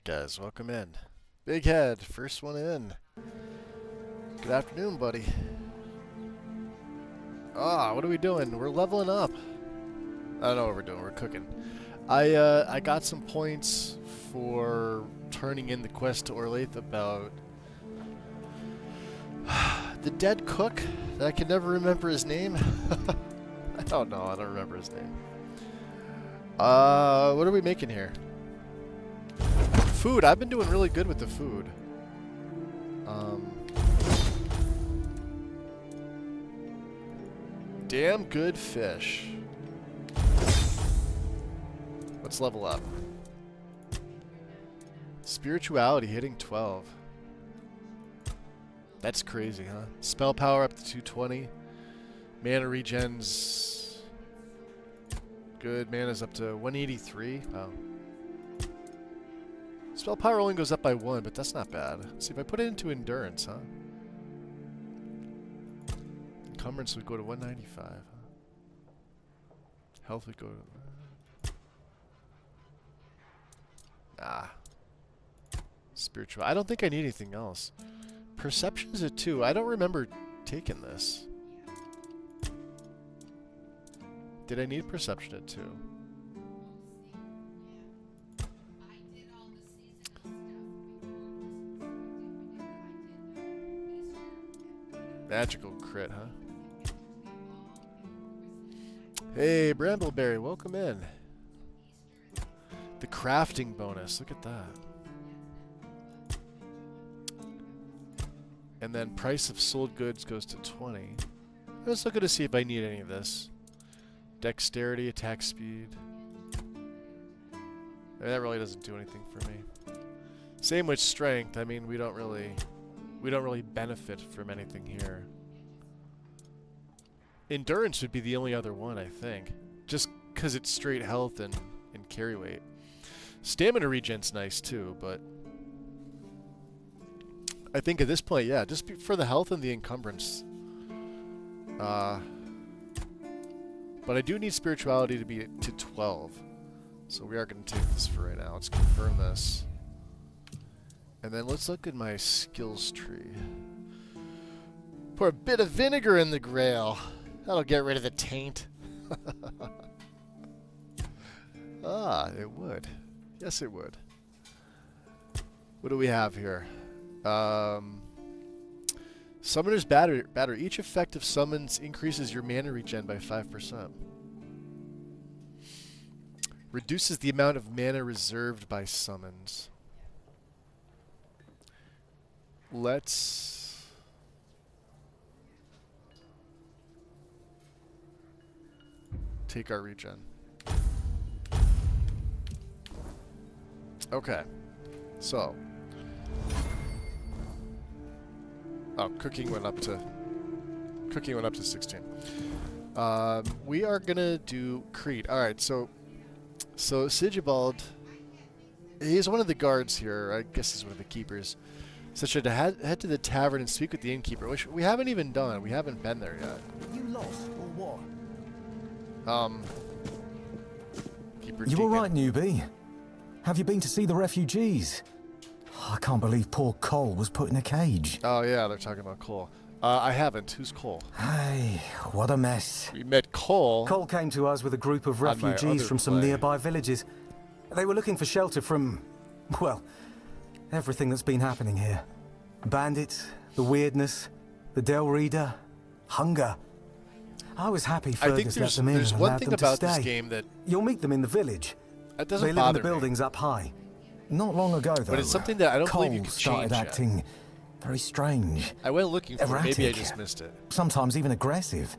Alright guys, welcome in. Big Head, first one in. Good afternoon, buddy. What are we doing? We're leveling up. I don't know what we're doing, we're cooking. I got some points for turning in the quest to Orlaith about the dead cook that I can never remember his name. I don't remember his name. What are we making here? Food. I've been doing really good with the food. Damn good fish. Let's level up. Spirituality hitting 12. That's crazy, huh? Spell power up to 220. Mana regens. Good. Mana's up to 183. Wow. Spell power only goes up by 1, but that's not bad. Let's see if I put it into endurance, huh? Encumbrance would go to 195. Huh? Health would go to... Spiritual. I don't think I need anything else. Perception's at 2. I don't remember taking this. Did I need perception at 2? Magical crit, huh? Hey, Brambleberry, welcome in. The crafting bonus, look at that. And then price of sold goods goes to 20. Let's look at to see if I need any of this. Dexterity, attack speed. I mean, that really doesn't do anything for me. Same with strength. I mean, we don't really benefit from anything here. Endurance would be the only other one, I think. Just because it's straight health and carry weight. Stamina regen's nice too, but I think at this point, yeah, just for the health and the encumbrance. But I do need spirituality to be to 12. So we are going to take this for right now. Let's confirm this. And then let's look at my skills tree. Pour a bit of vinegar in the grail. That'll get rid of the taint. It would. Yes, it would. What do we have here? Summoner's Battery. Each effective summons increases your mana regen by 5%. Reduces the amount of mana reserved by summons. Let's... take our regen. Okay. So. Oh, cooking went up to 16. We are gonna do Creed. All right. So Sigibald, he's one of the guards here. I guess he's one of the keepers. So should head to the tavern and speak with the innkeeper, which we haven't even done. We haven't been there yet. You lost or what? Keeper You all right, newbie? Have you been to see the refugees? I can't believe poor Cole was put in a cage. Oh yeah, they're talking about Cole. I haven't. Who's Cole? Hey, what a mess. We met Cole. Cole came to us with a group of refugees from some nearby villages. They were looking for shelter from, well, everything that's been happening here. Bandits, the weirdness, the Del Reader, hunger. I was happy Fergus let them in and allowed them to stay. There's one thing about this game that... You'll meet them in the village. That doesn't bother me. They live in the buildings up high. Not long ago, though. But it's something that I don't Cole believe you could started change acting yet. very strange. I went looking for it. Maybe I Erratic. just missed it. Sometimes even aggressive.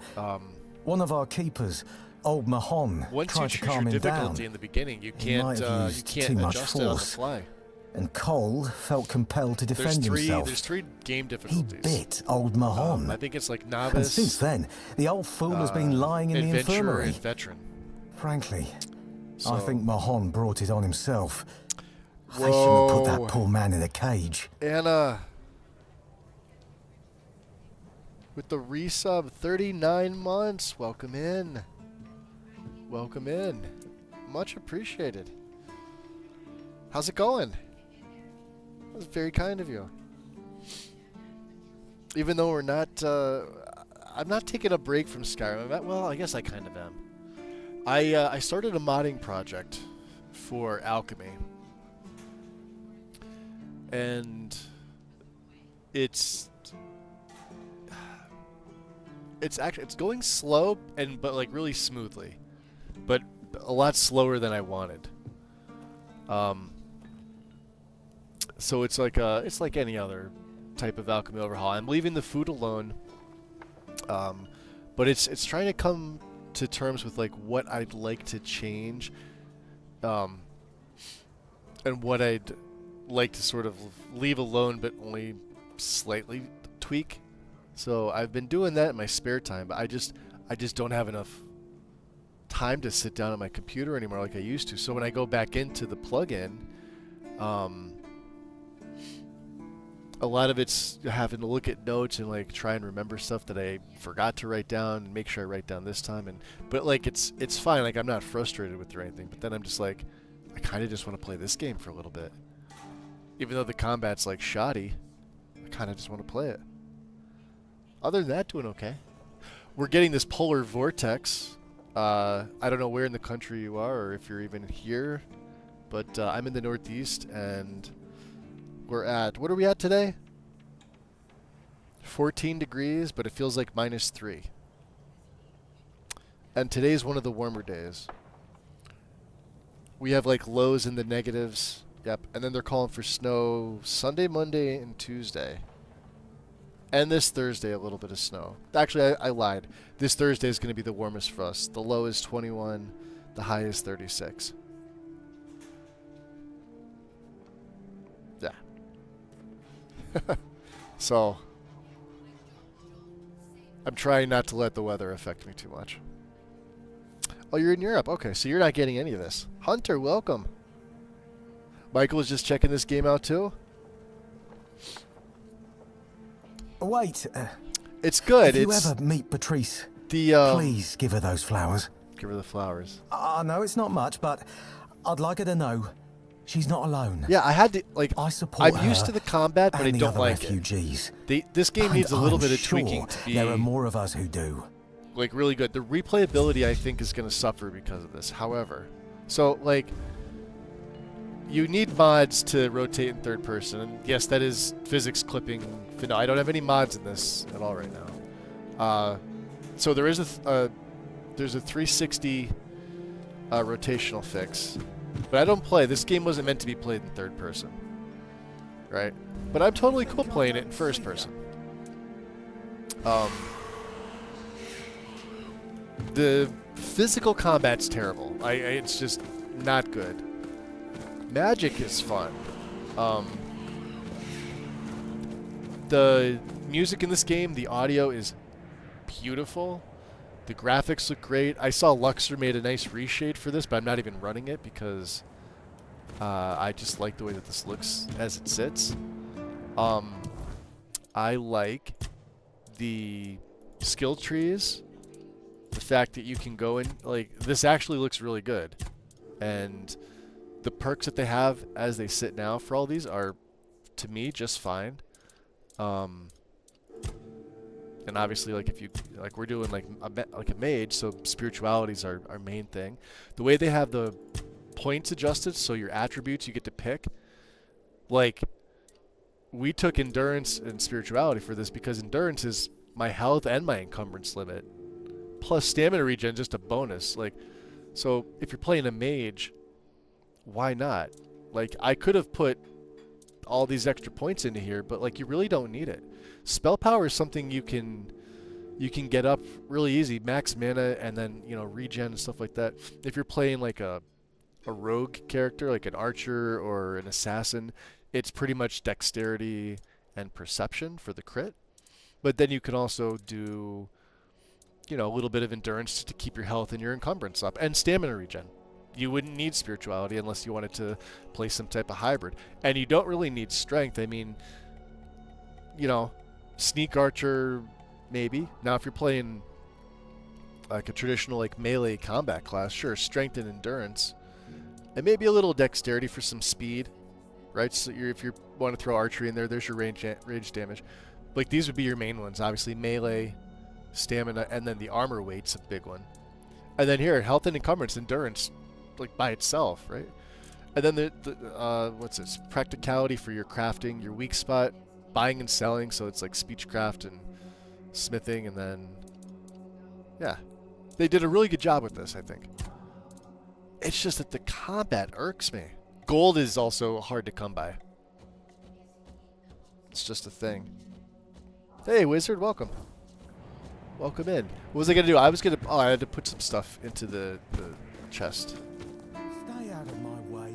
One of our keepers, old Mahon, Once tried you to choose calm your him difficulty down. in the beginning, you He might have can't used too much adjust it on the force. fly. And Cole felt compelled to defend himself. There's three game He difficulties. bit old Mahon. I think it's like And novice, since then, the old fool has been lying in the adventurer, infirmary. and veteran. Frankly, So, I think Mahon brought it on himself. They shouldn't have put that poor man in a cage. Anna, with the resub, 39 months. Welcome in. Welcome in. Much appreciated. How's it going? That's very kind of you. Even though we're not, I'm not taking a break from Skyrim. Well, I guess I kind of am. I started a modding project for alchemy, and it's going slow but like really smoothly, but a lot slower than I wanted. So it's like any other type of alchemy overhaul. I'm leaving the food alone, but it's trying to come to terms with like what I'd like to change, and what I'd like to sort of leave alone but only slightly tweak. So I've been doing that in my spare time, but I just don't have enough time to sit down at my computer anymore like I used to. So when I go back into the plugin, a lot of it's having to look at notes and like try and remember stuff that I forgot to write down and make sure I write down this time. But like it's fine. Like I'm not frustrated with it or anything. But then I'm just like, I kind of just want to play this game for a little bit, even though the combat's like shoddy. I kind of just want to play it. Other than that, doing okay. We're getting this polar vortex. I don't know where in the country you are or if you're even here, but I'm in the Northeast, and we're at, what are we at today? 14 degrees, but it feels like -3. And today's one of the warmer days. We have like lows in the negatives. Yep. And then they're calling for snow Sunday, Monday, and Tuesday. And this Thursday, a little bit of snow. Actually, I lied. This Thursday is going to be the warmest for us. The low is 21. The high is 36. Yeah. So, I'm trying not to let the weather affect me too much. Oh, you're in Europe. Okay, so you're not getting any of this. Hunter, welcome. Michael is just checking this game out too? Wait. It's good. If you ever meet Patrice, the please give her those flowers. Give her the flowers. I know it's not much, but I'd like her to know she's not alone. Yeah, I had to, like, I support I'm used to the combat, but I don't like refugees. it. This game needs a little bit of tweaking to be... there are more of us who do. Like, really good. The replayability, I think, is going to suffer because of this. However, so, like, you need mods to rotate in third person. And yes, that is physics clipping. No, I don't have any mods in this at all right now. So there is there's a 360 rotational fix. But I don't play. This game wasn't meant to be played in third person. Right? But I'm totally cool playing it in first person. The physical combat's terrible. It's just not good. Magic is fun. The music in this game, the audio is beautiful. The graphics look great. I saw Luxor made a nice reshade for this, but I'm not even running it because I just like the way that this looks as it sits. I like the skill trees. The fact that you can go in, like, this actually looks really good. And the perks that they have as they sit now for all these are, to me, just fine. And obviously, like, if you, like, we're doing like a mage, so spirituality is our main thing. The way they have the points adjusted, so your attributes you get to pick, like, we took endurance and spirituality for this because endurance is my health and my encumbrance limit, plus stamina regen, just a bonus. Like, so if you're playing a mage, why not? Like, I could have put all these extra points into here, but like, you really don't need it. Spell power is something you can get up really easy, max mana, and then, you know, regen and stuff like that. If you're playing like a rogue character, like an archer or an assassin, it's pretty much dexterity and perception for the crit. But then you can also do, you know, a little bit of endurance to keep your health and your encumbrance up, and stamina regen. You wouldn't need spirituality unless you wanted to play some type of hybrid. And you don't really need strength. I mean, you know, sneak archer, maybe. Now, if you're playing like a traditional like melee combat class, sure, strength and endurance. And maybe a little dexterity for some speed. right? So if you want to throw archery in there, there's your range damage. Like these would be your main ones, obviously melee, stamina, and then the armor weight's a big one. And then here, health and encumbrance, endurance, like by itself, right? And then the what's this? Practicality for your crafting, your weak spot, buying and selling, so it's like speechcraft and smithing, and then yeah. They did a really good job with this, I think. It's just that the combat irks me. Gold is also hard to come by. It's just a thing. Hey, wizard, welcome. Welcome in. What was I gonna do? I had to put some stuff into the chest. Stay out of my way.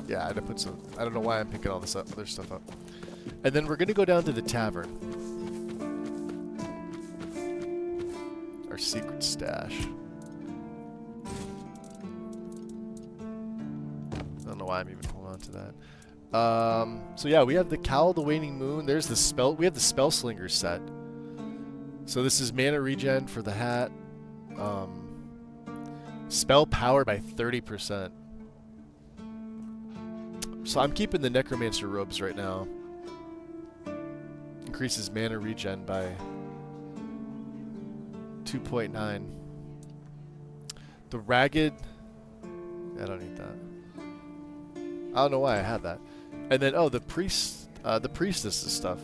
Yeah, I had to put some. I don't know why I'm picking all this other stuff up. And then we're gonna go down to the tavern. Our secret stash. I don't know why I'm even holding on to that. So yeah, we have the Cowl of the Waning Moon. There's the spell. We have the Spellslinger set. So this is mana regen for the hat. Spell power by 30%. So I'm keeping the Necromancer robes right now. Increases mana regen by 2.9. The Ragged... I don't need that. I don't know why I had that. And then, oh, the Priestess's stuff.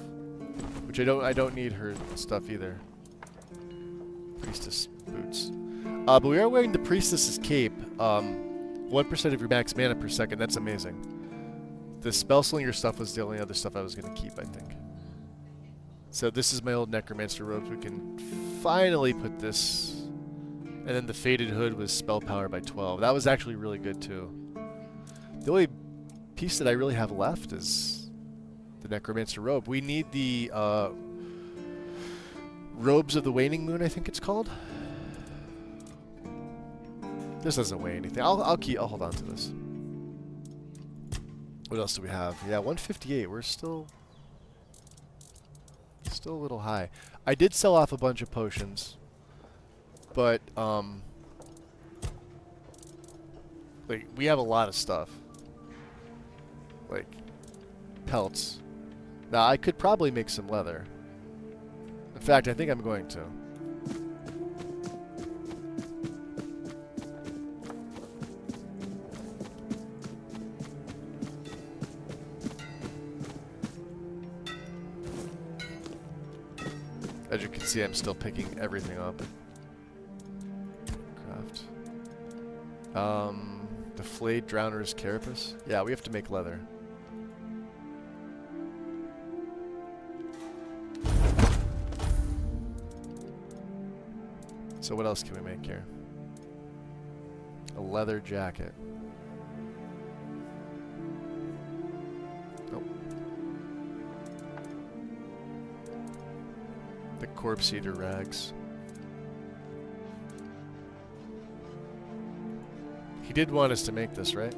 Which I don't need her stuff either. Priestess boots. But we are wearing the Priestess's cape. 1% of your max mana per second. That's amazing. The Spellslinger stuff was the only other stuff I was going to keep, I think. So this is my old Necromancer robes. We can finally put this. And then the Faded Hood was spell power by 12. That was actually really good, too. The only piece that I really have left is the Necromancer robe. We need the Robes of the Waning Moon, I think it's called. This doesn't weigh anything. I'll hold on to this. What else do we have? Yeah, 158. We're still a little high. I did sell off a bunch of potions, but like we have a lot of stuff. Like pelts. Now I could probably make some leather. In fact, I think I'm going to. As you can see, I'm still picking everything up. Craft. The flayed drowner's carapace. Yeah, we have to make leather. So what else can we make here? A leather jacket. Nope. The corpse eater rags. He did want us to make this, right?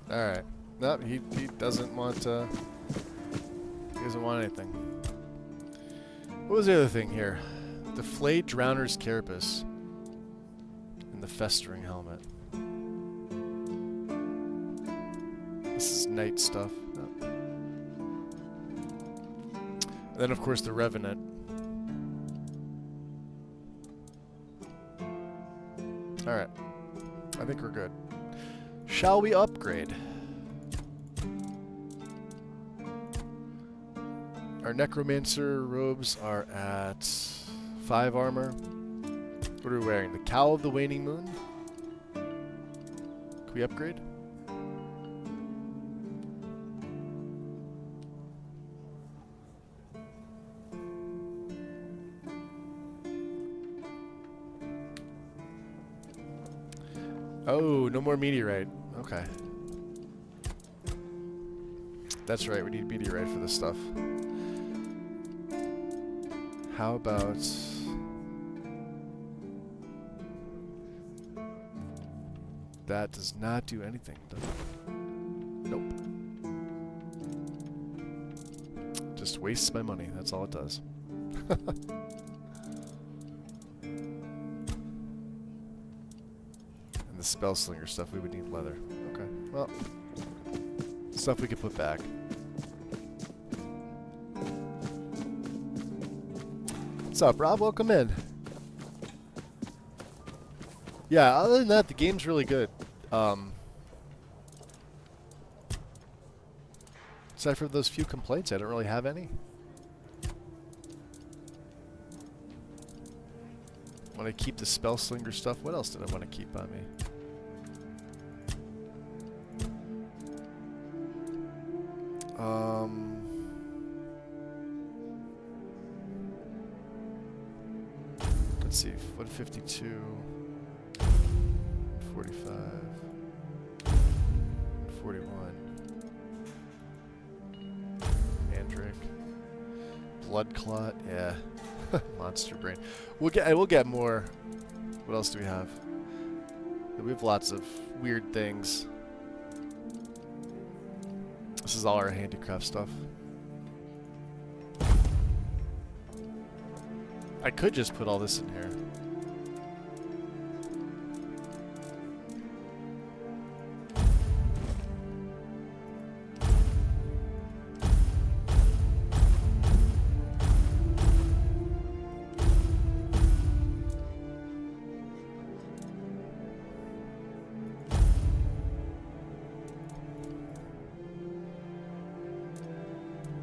Alright. Nope, he doesn't want he doesn't want anything. What was the other thing here? The flayed drowner's carapace. And the festering helmet. This is night stuff. Oh. And then of course the Revenant. Alright. I think we're good. Shall we upgrade? Our Necromancer robes are at 5 armor. What are we wearing? The Cowl of the Waning Moon? Can we upgrade? Oh, no more meteorite. Okay. That's right, we need meteorite for this stuff. How about... That does not do anything, does it? Nope. Just wastes my money, that's all it does. And the spell slinger stuff, we would need leather. Okay, well... Stuff we could put back. What's up, Rob? Welcome in. Yeah, other than that, the game's really good. Aside from those few complaints, I don't really have any. Want to keep the spell slinger stuff. What else did I want to keep on me? Let's see, 152, 45, 41, Mandrake, Blood Clot, yeah, Monster Brain. We'll get more. What else do we have? We have lots of weird things. This is all our handicraft stuff. I could just put all this in here.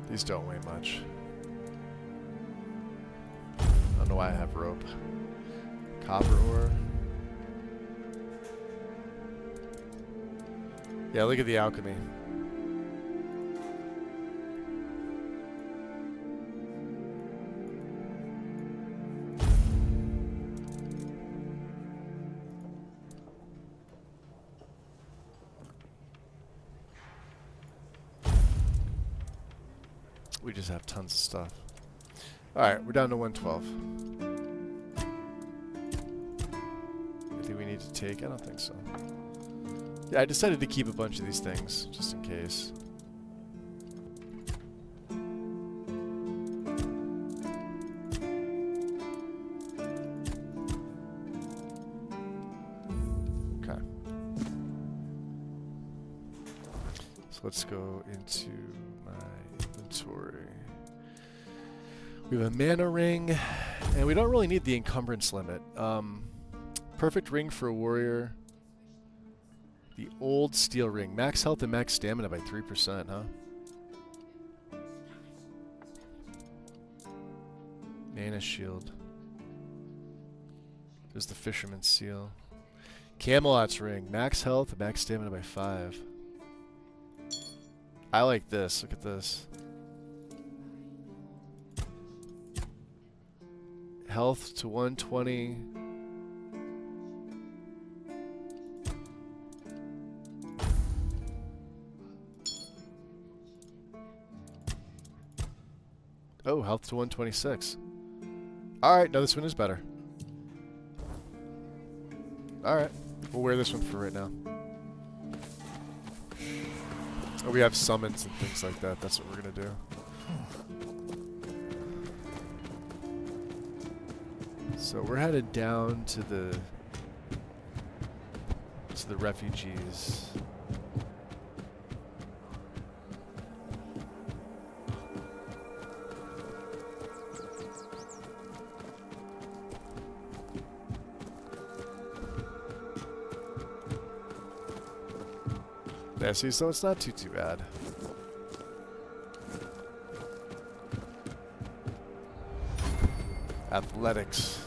These don't weigh much. I don't know why I have rope. Copper ore. Yeah, look at the alchemy. We just have tons of stuff. Alright, we're down to 112. Anything we need to take? I don't think so. Yeah, I decided to keep a bunch of these things, just in case. Okay. So let's go into my inventory. We have a mana ring, and we don't really need the encumbrance limit. Perfect ring for a warrior. The old steel ring. Max health and max stamina by 3%, huh? Mana shield. There's the fisherman's seal. Camelot's ring. Max health and max stamina by 5. I like this. Look at this. Health to 120. Oh, health to 126. Alright, no, this one is better. Alright, we'll wear this one for right now. Oh, we have summons and things like that. That's what we're gonna do. So we're headed down to the refugees. Yeah, see, so it's not too bad. Athletics.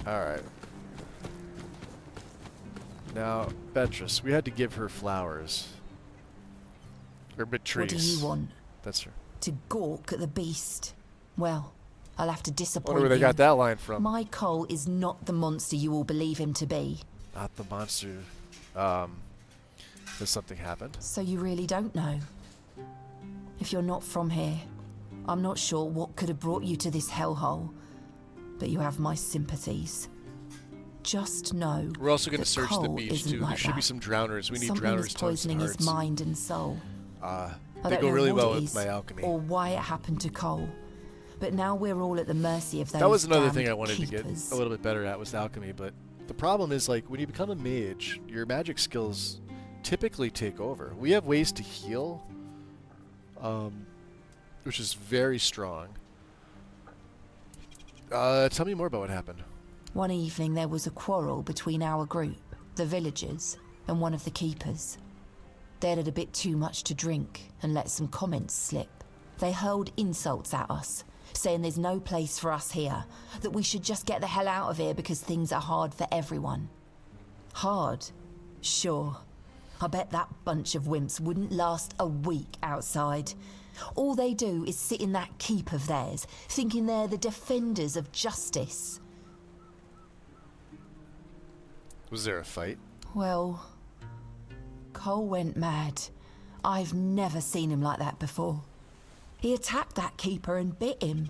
Alright. Now, Beatrice, we had to give her flowers. Or Beatrice. What do you want? That's her. To gawk at the beast? Well, I'll have to disappoint Wonder where they you. got that line from. My Cole is not the monster you all believe him to be. Not the monster. Has something happened? So you really don't know? If you're not from here, I'm not sure what could have brought you to this hellhole, but you have my sympathies. Just know We're also going to that search the Cole beach isn't too. like There should be that. some drowners. We need Something drowners is to poisoning his mind and soul. I They don't go know really what well it with is my alchemy. or why it happened to Cole, but now we're all at the mercy of those That was another damned thing I wanted keepers. to get a little bit better at was alchemy, but the problem is like when you become a mage, your magic skills typically take over. We have ways to heal, which is very strong. Tell me more about what happened. One evening there was a quarrel between our group, the villagers, and one of the keepers. They'd had a bit too much to drink and let some comments slip. They hurled insults at us, saying there's no place for us here, that we should just get the hell out of here because things are hard for everyone. Hard? Sure. I bet that bunch of wimps wouldn't last a week outside. All they do is sit in that keep of theirs, thinking they're the defenders of justice. Was there a fight? Well, Cole went mad. I've never seen him like that before. He attacked that keeper and bit him.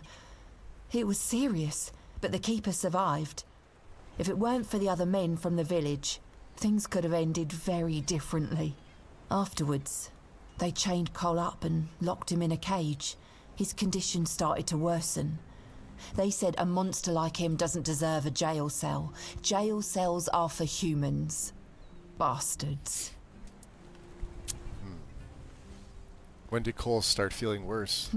It was serious, but the keeper survived. If it weren't for the other men from the village, things could have ended very differently. Afterwards, they chained Cole up and locked him in a cage. His condition started to worsen. They said a monster like him doesn't deserve a jail cell. Jail cells are for humans. Bastards. When did Cole start feeling worse?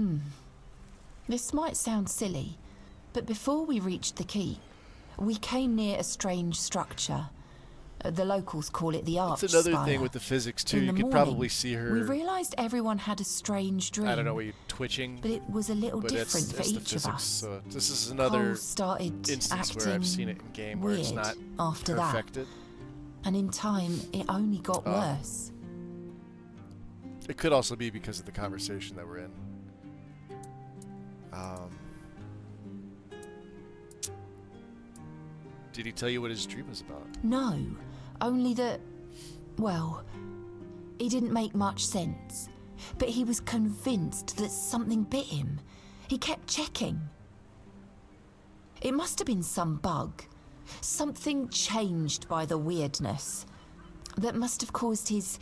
This might sound silly, but before we reached the keep, we came near a strange structure. The locals call it the Arch That's another Spire. thing with the physics too. In You the could morning, probably see her. We realised everyone had a strange dream. I don't know, were you twitching? But it was a little But different it's for the each physics. of us. So this is another Cole started instance acting where I've seen it in game where it's weird not after perfected. that, and in time it only got worse. It could also be because of the conversation that we're in. Did he tell you what his dream was about? No, only that, well, it didn't make much sense. But he was convinced that something bit him. He kept checking. It must have been some bug. Something changed by the weirdness. That must have caused his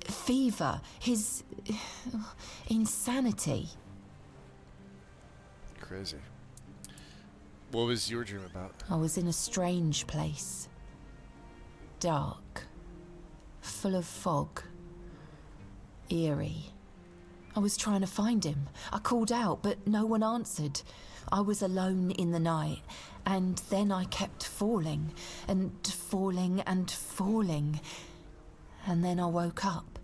fever, his insanity. Crazy. What was your dream about? I was in a strange place. Dark. Full of fog. Eerie. I was trying to find him. I called out, but no one answered. I was alone in the night, and then I kept falling, and falling, and falling. And then I woke up.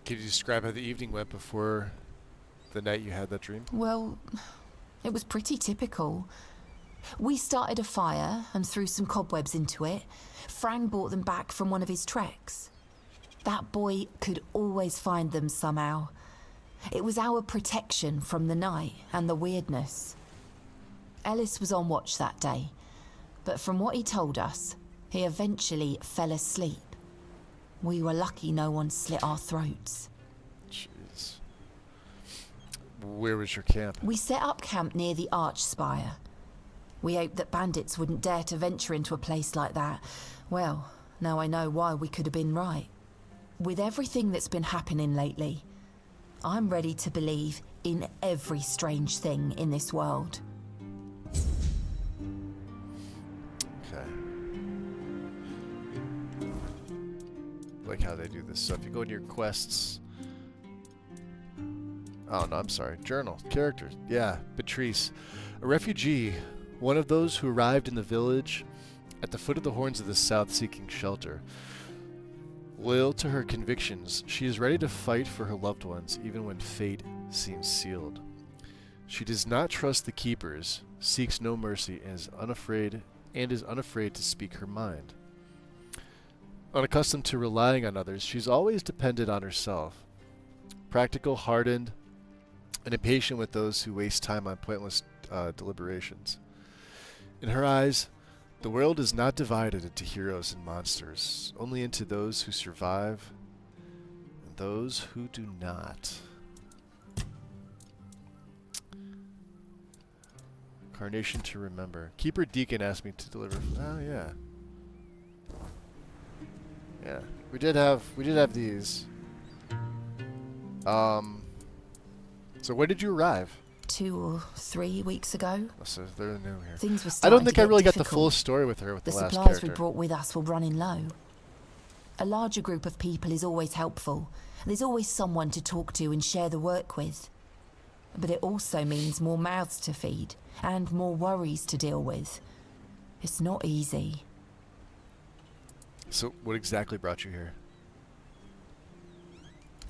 Can you describe how the evening went before the night you had that dream? Well, it was pretty typical. We started a fire and threw some cobwebs into it. Frang brought them back from one of his treks. That boy could always find them somehow. It was our protection from the night and the weirdness. Ellis was on watch that day, but from what he told us, he eventually fell asleep. We were lucky no one slit our throats. Jeez. Where was your camp? We set up camp near the Arch Spire. We hoped that bandits wouldn't dare to venture into a place like that. Well, now I know why we could have been right. With everything that's been happening lately, I'm ready to believe in every strange thing in this world. Okay. Like how they do this. So if you go into your quests... Oh, no, I'm sorry. Journal. Characters. Yeah, Beatrice. A refugee. One of those who arrived in the village at the foot of the Horns of the South seeking shelter. Loyal to her convictions, she is ready to fight for her loved ones even when fate seems sealed. She does not trust the keepers, seeks no mercy, and is unafraid and is unafraid to speak her mind. Unaccustomed to relying on others, she's always depended on herself. Practical, hardened, and impatient with those who waste time on pointless deliberations. In her eyes, the world is not divided into heroes and monsters, only into those who survive and those who do not. Carnation to remember. Keeper Deacon asked me to deliver. Oh yeah. Yeah. We did have these. So when did you arrive? 2 or 3 weeks ago. Oh, so they're new here. Things were I starting don't think to I get really got difficult. the full story with her with the last supplies character. we brought with us were running low. A larger group of people is always helpful. There's always someone to talk to and share the work with. But it also means more mouths to feed and more worries to deal with. It's not easy. So what exactly brought you here?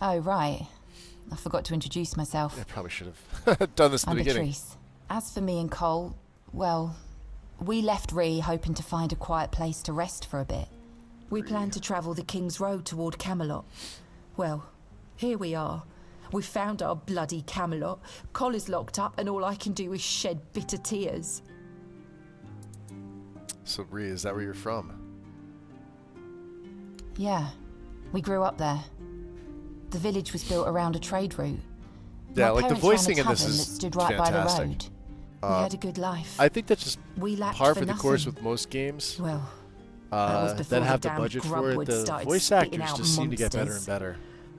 Oh, right. I forgot to introduce myself. I probably should have done this in I'm the beginning. Patrice. As for me and Cole, well, we left Ree hoping to find a quiet place to rest for a bit. We planned to travel the King's Road toward Camelot. Well, here we are. We found our bloody Camelot. Cole is locked up and all I can do is shed bitter tears. So Rhea, is that where you're from? Yeah, we grew up there. The village was built around a trade route. Yeah, My like the parents ran a voicing in this tavern is that stood right by the fantastic. road. We had a good life. I think that's just We lacked par for for the course nothing. with most games Well, that was before that have the the damn budget for grubwood it. The started voice spitting actors out just seem to get better and monsters. better.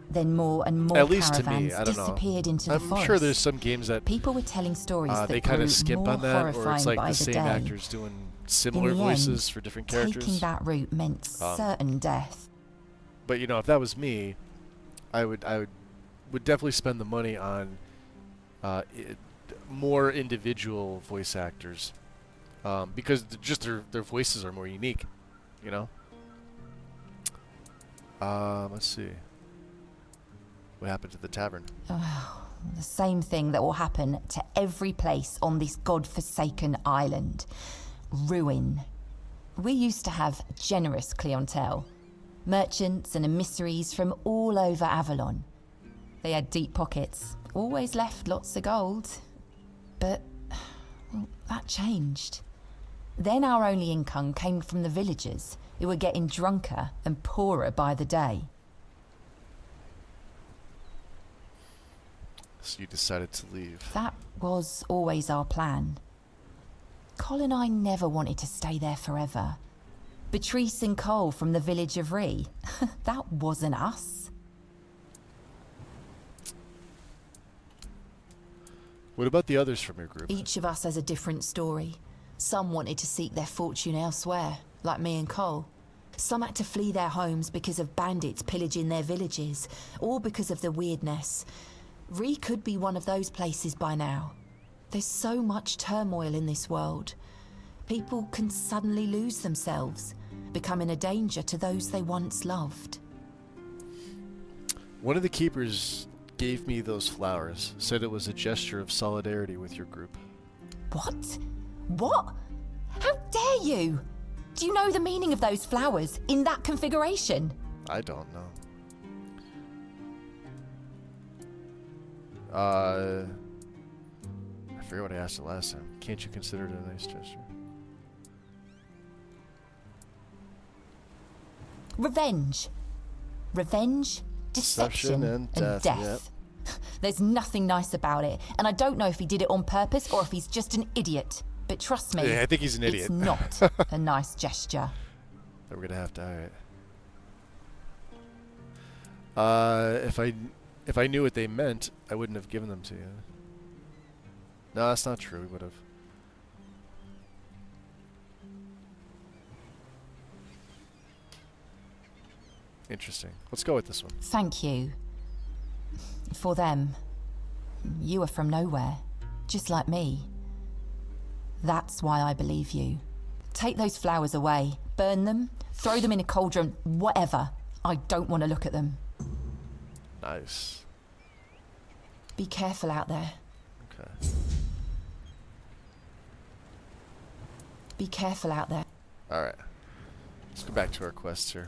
Then more and more At least to caravans me, I don't know. disappeared into the I'm forest. sure there's some games that People were telling stories that they kind grew of skimp more on that, or horrifying it's like by the same day. actors doing similar In the voices end, for different Taking characters. that route meant certain death. But you know, if that was me, I would definitely spend the money on more individual voice actors, because just their voices are more unique, you know. Let's see. What happened to the tavern? The same thing that will happen to every place on this godforsaken island. Ruin. We used to have generous clientele. Merchants and emissaries from all over Avalon. They had deep pockets, always left lots of gold. But, well, that changed. Then our only income came from the villagers, who were getting drunker and poorer by the day. So you decided to leave. That was always our plan. Cole and I never wanted to stay there forever. Patrice and Cole from the village of Ree, that wasn't us. What about the others from your group? Each of us has a different story. Some wanted to seek their fortune elsewhere, like me and Cole. Some had to flee their homes because of bandits pillaging their villages, or because of the weirdness. Ree could be one of those places by now. There's so much turmoil in this world. People can suddenly lose themselves, becoming a danger to those they once loved. One of the keepers gave me those flowers, said it was a gesture of solidarity with your group. What? What? How dare you? Do you know the meaning of those flowers in that configuration? I don't know. I forget what I asked it last time. Can't you consider it a nice gesture? Revenge. Revenge, deception, and death. Yep. There's nothing nice about it, and I don't know if he did it on purpose or if he's just an idiot. But trust me, Yeah, I think he's an idiot. it's not a nice gesture. We're gonna have to. Alright. If I knew what they meant, I wouldn't have given them to you. No, that's not true. We would have. Interesting. Let's go with this one. Thank you. For them. You are from nowhere, just like me. That's why I believe you. Take those flowers away, burn them, throw them in a cauldron, whatever. I don't want to look at them. Nice. Be careful out there. Okay. Be careful out there. Alright. Let's go back to our quests here.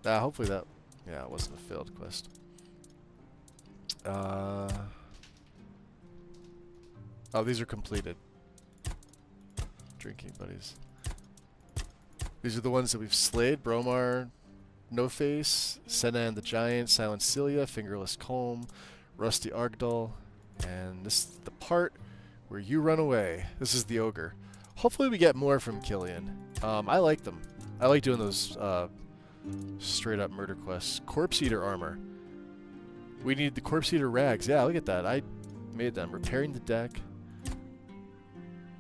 Hopefully that... Yeah, it wasn't a failed quest. Oh, these are completed. Drinking buddies. These are the ones that we've slayed. Bromar, No Face, Senna and the Giant, Silent Celia, Fingerless Comb, Rusty Argdal, and this is the part where you run away. This is the Ogre. Hopefully we get more from Killian. I like them. I like doing those straight up murder quests. Corpse Eater armor. We need the Corpse Eater rags. Yeah, look at that. I made them. Repairing the deck.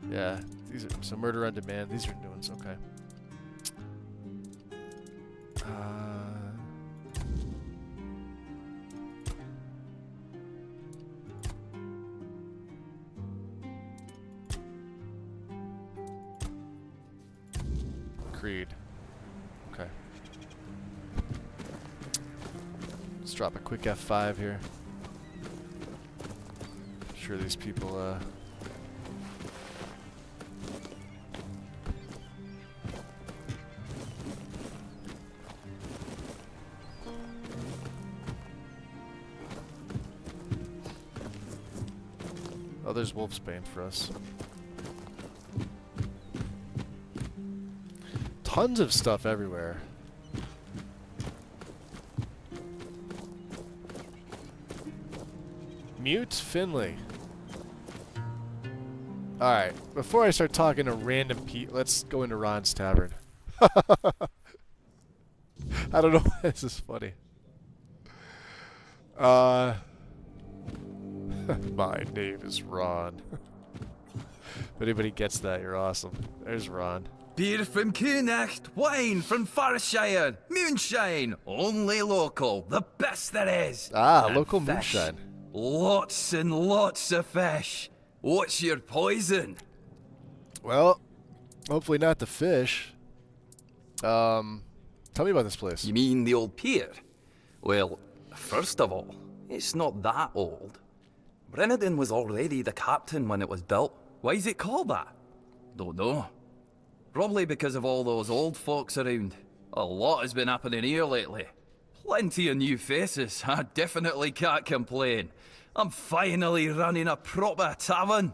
Yeah, these are some murder on demand. These are new ones. Okay. Creed. Okay. Let's drop a quick F5 here. I'm sure these people, Oh, there's Wolfsbane for us. Tons of stuff everywhere. Mute Finley. Alright, before I start talking to random Pete, let's go into Ron's Tavern. I don't know why this is funny. My name is Ron. If anybody gets that, you're awesome. There's Ron. Beer from Kunacht, wine from Farshire, moonshine, only local, the best there is. Ah, and local fish. moonshine. Lots and lots of fish. What's your poison? Well, hopefully not the fish. Tell me about this place. You mean the old pier? Well, first of all, it's not that old. Brennan was already the captain when it was built. Why is it called that? Don't know. Probably because of all those old folks around. A lot has been happening here lately. Plenty of new faces. I definitely can't complain. I'm finally running a proper tavern.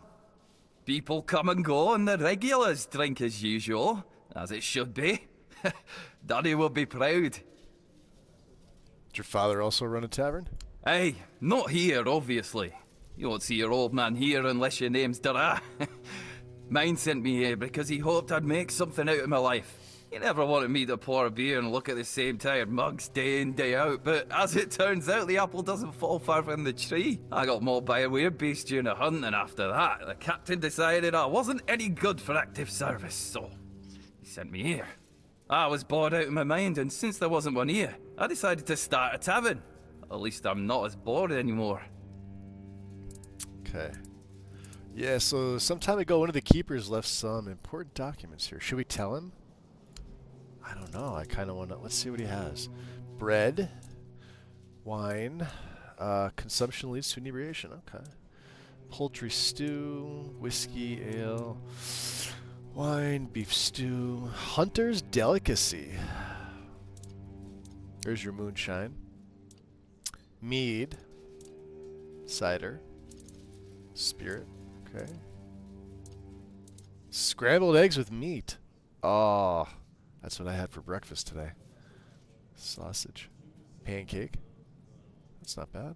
People come and go and the regulars drink as usual, as it should be. Daddy will be proud. Did your father also run a tavern? Aye, not here, obviously. You won't see your old man here unless your name's Dara. Mine sent me here because he hoped I'd make something out of my life. He never wanted me to pour a beer and look at the same tired mugs day in, day out, but as it turns out, the apple doesn't fall far from the tree. I got mauled by a weird beast during a hunt, and after that, the captain decided I wasn't any good for active service, so he sent me here. I was bored out of my mind, and since there wasn't one here, I decided to start a tavern. At least I'm not as bored anymore. Okay. Yeah, so some time ago, one of the keepers left some important documents here. Should we tell him? I don't know. I kind of want to... Let's see what he has. Bread. Wine. Consumption leads to inebriation. Okay. Poultry stew. Whiskey, ale. Wine, beef stew. Hunter's delicacy. There's your moonshine. Mead. Cider. Spirit. Okay. Scrambled eggs with meat. Oh, that's what I had for breakfast today. Sausage. Pancake. That's not bad.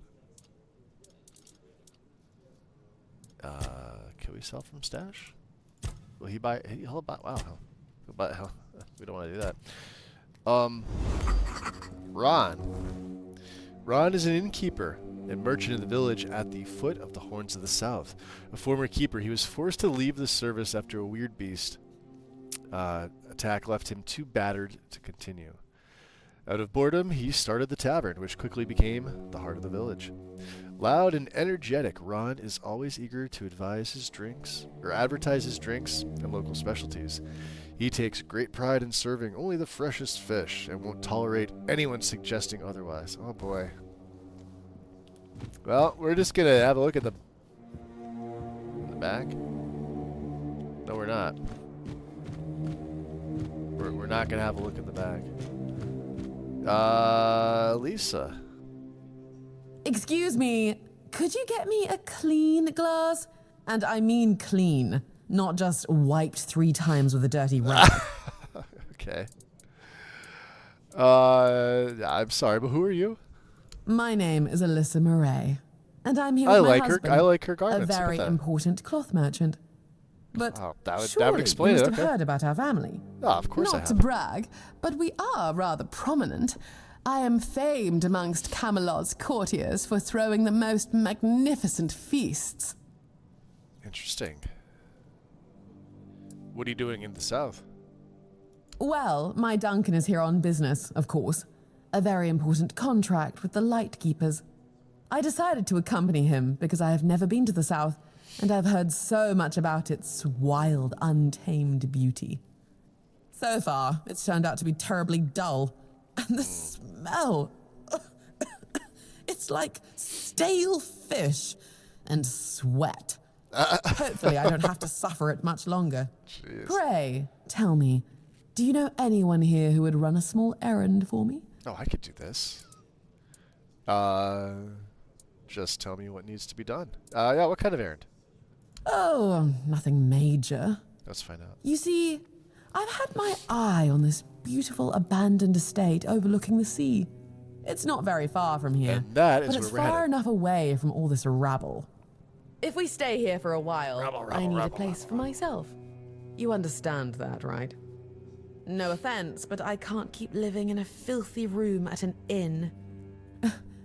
Can we sell from stash? Will he buy? He'll buy. Wow. He'll buy. We don't want to do that. Ron. Ron is an innkeeper and merchant in the village at the foot of the Horns of the South. A former keeper, he was forced to leave the service after a weird beast attack left him too battered to continue. Out of boredom, he started the tavern, which quickly became the heart of the village. Loud and energetic, Ron is always eager to advise his drinks, or advertise his drinks and local specialties. He takes great pride in serving only the freshest fish and won't tolerate anyone suggesting otherwise. Oh boy. Well, we're just gonna have a look at the back. No, we're not. We're not gonna have a look in the bag. Lisa. Excuse me, could you get me a clean glass? And I mean clean, not just wiped 3 times with a dirty rag. Okay. I'm sorry, but who are you? My name is Alyssa Murray, and I'm here I with my like husband, her. I like her garments. a very Look at that. important cloth merchant. But that would surely explain you it, must have okay. heard about our family. Oh, of course I Not to have. brag, but we are rather prominent. I am famed amongst Camelot's courtiers for throwing the most magnificent feasts. Interesting. What are you doing in the south? Well, my Duncan is here on business, of course. A very important contract with the Lightkeepers. I decided to accompany him because I have never been to the south, and I've heard so much about its wild, untamed beauty. So far, it's turned out to be terribly dull. And the smell... it's like stale fish and sweat. Hopefully I don't have to suffer it much longer. Jeez. Pray, tell me, do you know anyone here who would run a small errand for me? Oh, I could do this. Just tell me what needs to be done. Yeah, what kind of errand? Oh, nothing major. Let's find out. You see, I've had my eye on this beautiful abandoned estate overlooking the sea. It's not very far from here, And that is but where it's we're far headed. enough away from all this rabble. If we stay here for a while, I need a place for myself. You understand that, right? No offense, but I can't keep living in a filthy room at an inn.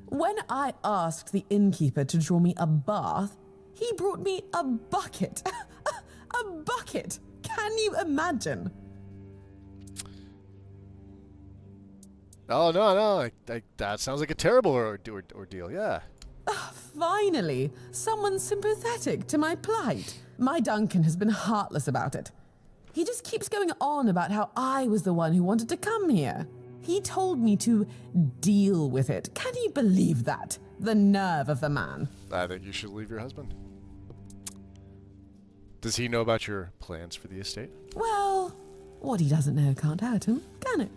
When I asked the innkeeper to draw me a bath, he brought me a bucket. A bucket! Can you imagine? Oh, no. That sounds like a terrible ordeal, yeah. Finally, someone sympathetic to my plight. My Duncan has been heartless about it. He just keeps going on about how I was the one who wanted to come here. He told me to deal with it. Can you believe that? The nerve of the man. I think you should leave your husband. Does he know about your plans for the estate? Well, what he doesn't know can't hurt him, can it?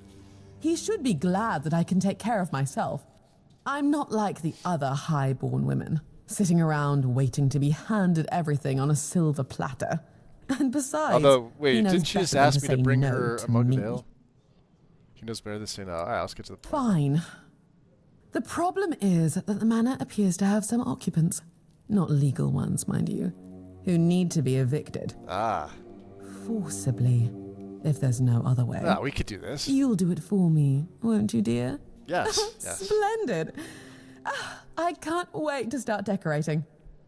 He should be glad that I can take care of myself. I'm not like the other high-born women, sitting around waiting to be handed everything on a silver platter. And besides, Although, wait, he knows didn't she just better than ask me to say bring no her to a mug of me. ale? She knows better than saying no. Alright, let's get to the point. Fine. The problem is that the manor appears to have some occupants, not legal ones, mind you, who need to be evicted. Ah. Forcibly, if there's no other way. Ah, we could do this. You'll do it for me, won't you, dear? Yes, yes. Splendid. I can't wait to start decorating.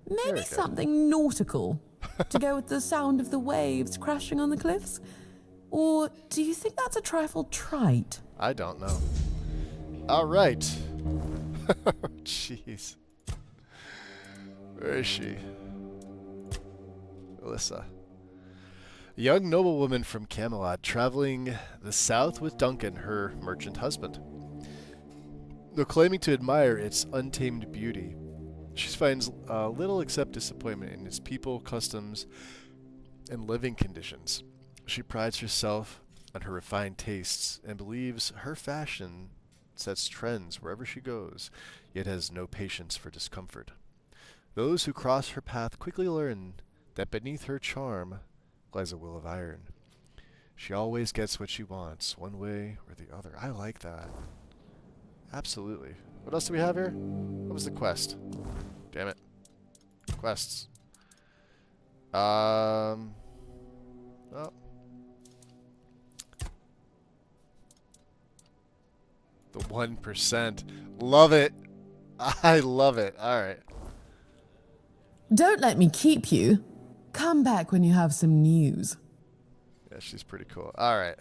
Maybe Very good. something nautical to go with the sound of the waves crashing on the cliffs. Or do you think that's a trifle trite? I don't know. Alright. Jeez. Where is she? Alyssa. A young noblewoman from Camelot traveling the south with Duncan, her merchant husband. Though claiming to admire its untamed beauty, she finds little except disappointment in its people, customs, and living conditions. She prides herself on her refined tastes and believes her fashion sets trends wherever she goes, yet has no patience for discomfort. Those who cross her path quickly learn that beneath her charm lies a will of iron. She always gets what she wants, one way or the other. I like that. Absolutely. What else do we have here? What was the quest? Damn it. Quests. Oh. The 1%. Love it. I love it. Alright. Don't let me keep you. Come back when you have some news. Yeah, she's pretty cool. Alright.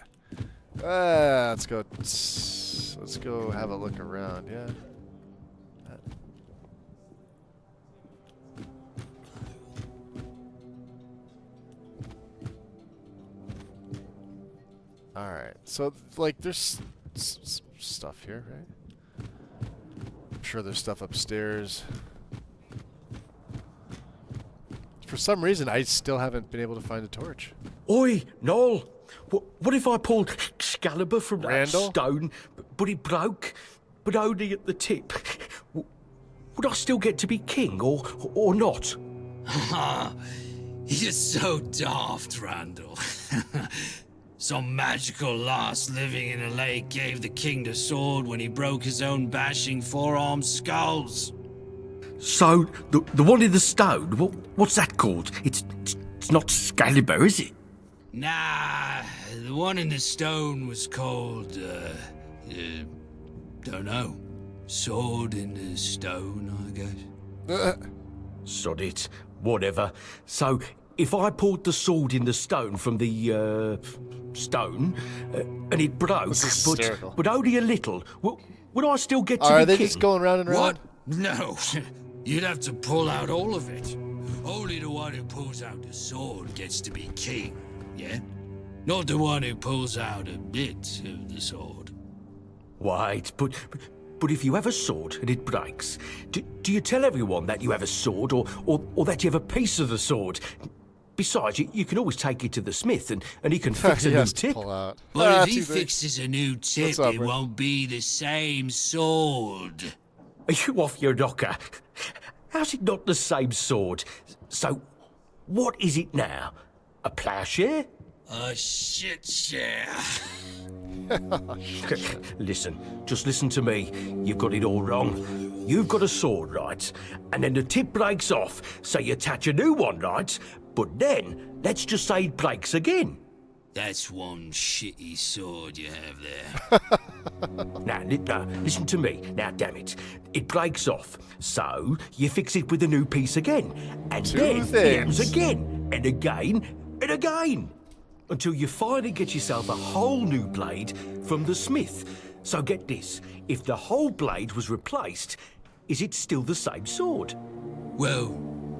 Let's go. Let's go have a look around, yeah. Alright, so, like, there's stuff here, right? I'm sure there's stuff upstairs. For some reason, I still haven't been able to find a torch. Oi, Noel. What if I pulled Excalibur from that Randall? stone, but it broke, but only at the tip? Would I still get to be king, or not? You're so daft, Randall. Some magical lass living in a lake gave the king the sword when he broke his own bashing forearm skulls. So, the one in the stone, what's that called? It's not Excalibur, is it? Nah, the one in the stone was called, don't know. Sword in the stone, I guess. Sod it, whatever. So, if I pulled the sword in the stone from the, stone, and it broke, but only a little, would I still get to be king? Are they just going round and round? What? No, you'd have to pull out all of it. Only the one who pulls out the sword gets to be king, yeah? Not the one who pulls out a bit of the sword. Wait, but if you have a sword and it breaks, do you tell everyone that you have a sword, or that you have a piece of the sword? Besides, you can always take it to the smith, and he can fix a new tip. But if he fixes a new tip, it won't be the same sword. Are you off your knocker? How's it not the same sword? So, what is it now? A ploughshare? A shit share. Listen, just listen to me. You've got it all wrong. You've got a sword, right? And then the tip breaks off, so you attach a new one, right? But then, let's just say it breaks again. That's one shitty sword you have there. Now, listen to me. Now, damn it. It breaks off, so you fix it with a new piece again. And then it happens again, and again, and again. Until you finally get yourself a whole new blade from the smith. So get this, if the whole blade was replaced, is it still the same sword? Well,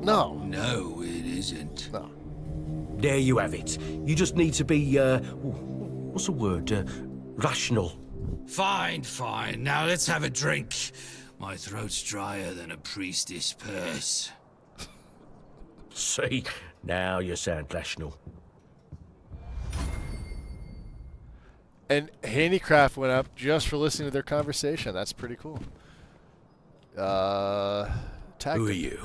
No, no, it isn't. no. There you have it. You just need to be, what's the word? Rational. Fine. Now let's have a drink. My throat's drier than a priestess purse. See, now you sound rational. And handicraft went up just for listening to their conversation. That's pretty cool. Who are you?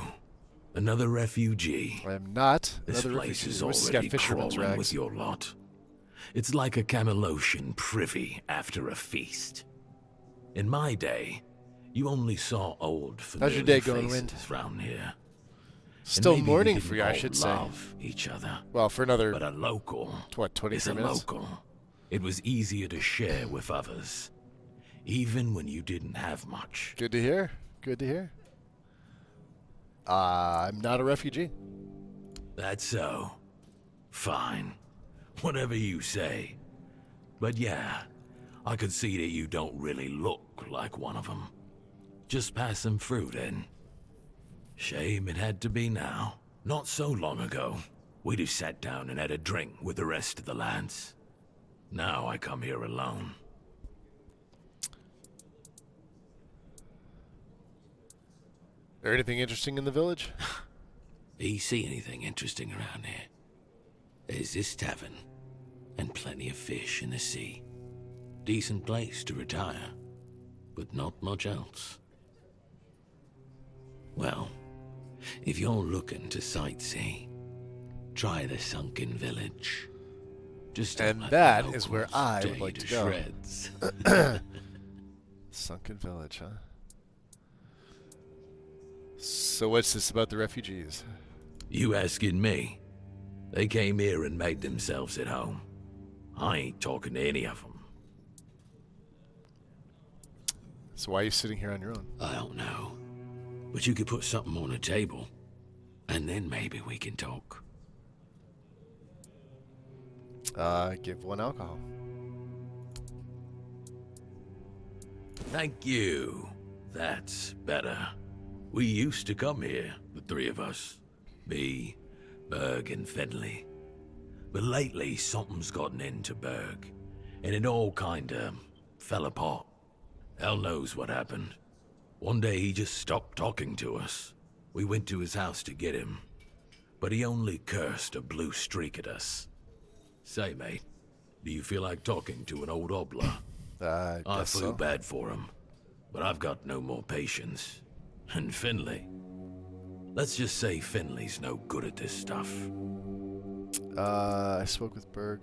Another refugee? I am not. This another place refugee. is This has already got fisherman's crawling rags. with your lot. It's like a Camelosian privy after a feast. In my day, you only saw old How's your familiar day going, Wind? faces round here. Still And maybe we morning didn't for you, I all should say. love each other. Well, for another, But a local what, 23 is a minutes? local. It was easier to share with others, even when you didn't have much. Good to hear. Good to hear. I'm not a refugee. That's so. Fine. Whatever you say. But yeah, I could see that you don't really look like one of them. Just pass them through then. Shame it had to be now. Not so long ago, we'd have sat down and had a drink with the rest of the lads. Now I come here alone. There anything interesting in the village? Do you see anything interesting around here? There's this tavern, and plenty of fish in the sea. Decent place to retire, but not much else. Well, if you're looking to sightsee, try the sunken village. Just don't And let that the is where locals I tear would you like to to go. shreds. Sunken village, huh? So what's this about the refugees? You asking me? They came here and made themselves at home. I ain't talking to any of them. So why are you sitting here on your own? I don't know. But you could put something on the table, and then maybe we can talk. Give one alcohol. Thank you. That's better. We used to come here, the three of us. Me, Berg, and Fedley. But lately, something's gotten into Berg, and it all kinda fell apart. Hell knows what happened. One day he just stopped talking to us. We went to his house to get him, but he only cursed a blue streak at us. Say, mate, do you feel like talking to an old obler? I I guess feel so. bad for him, but I've got no more patience. And Finley. Let's just say Finley's no good at this stuff. I spoke with Berg.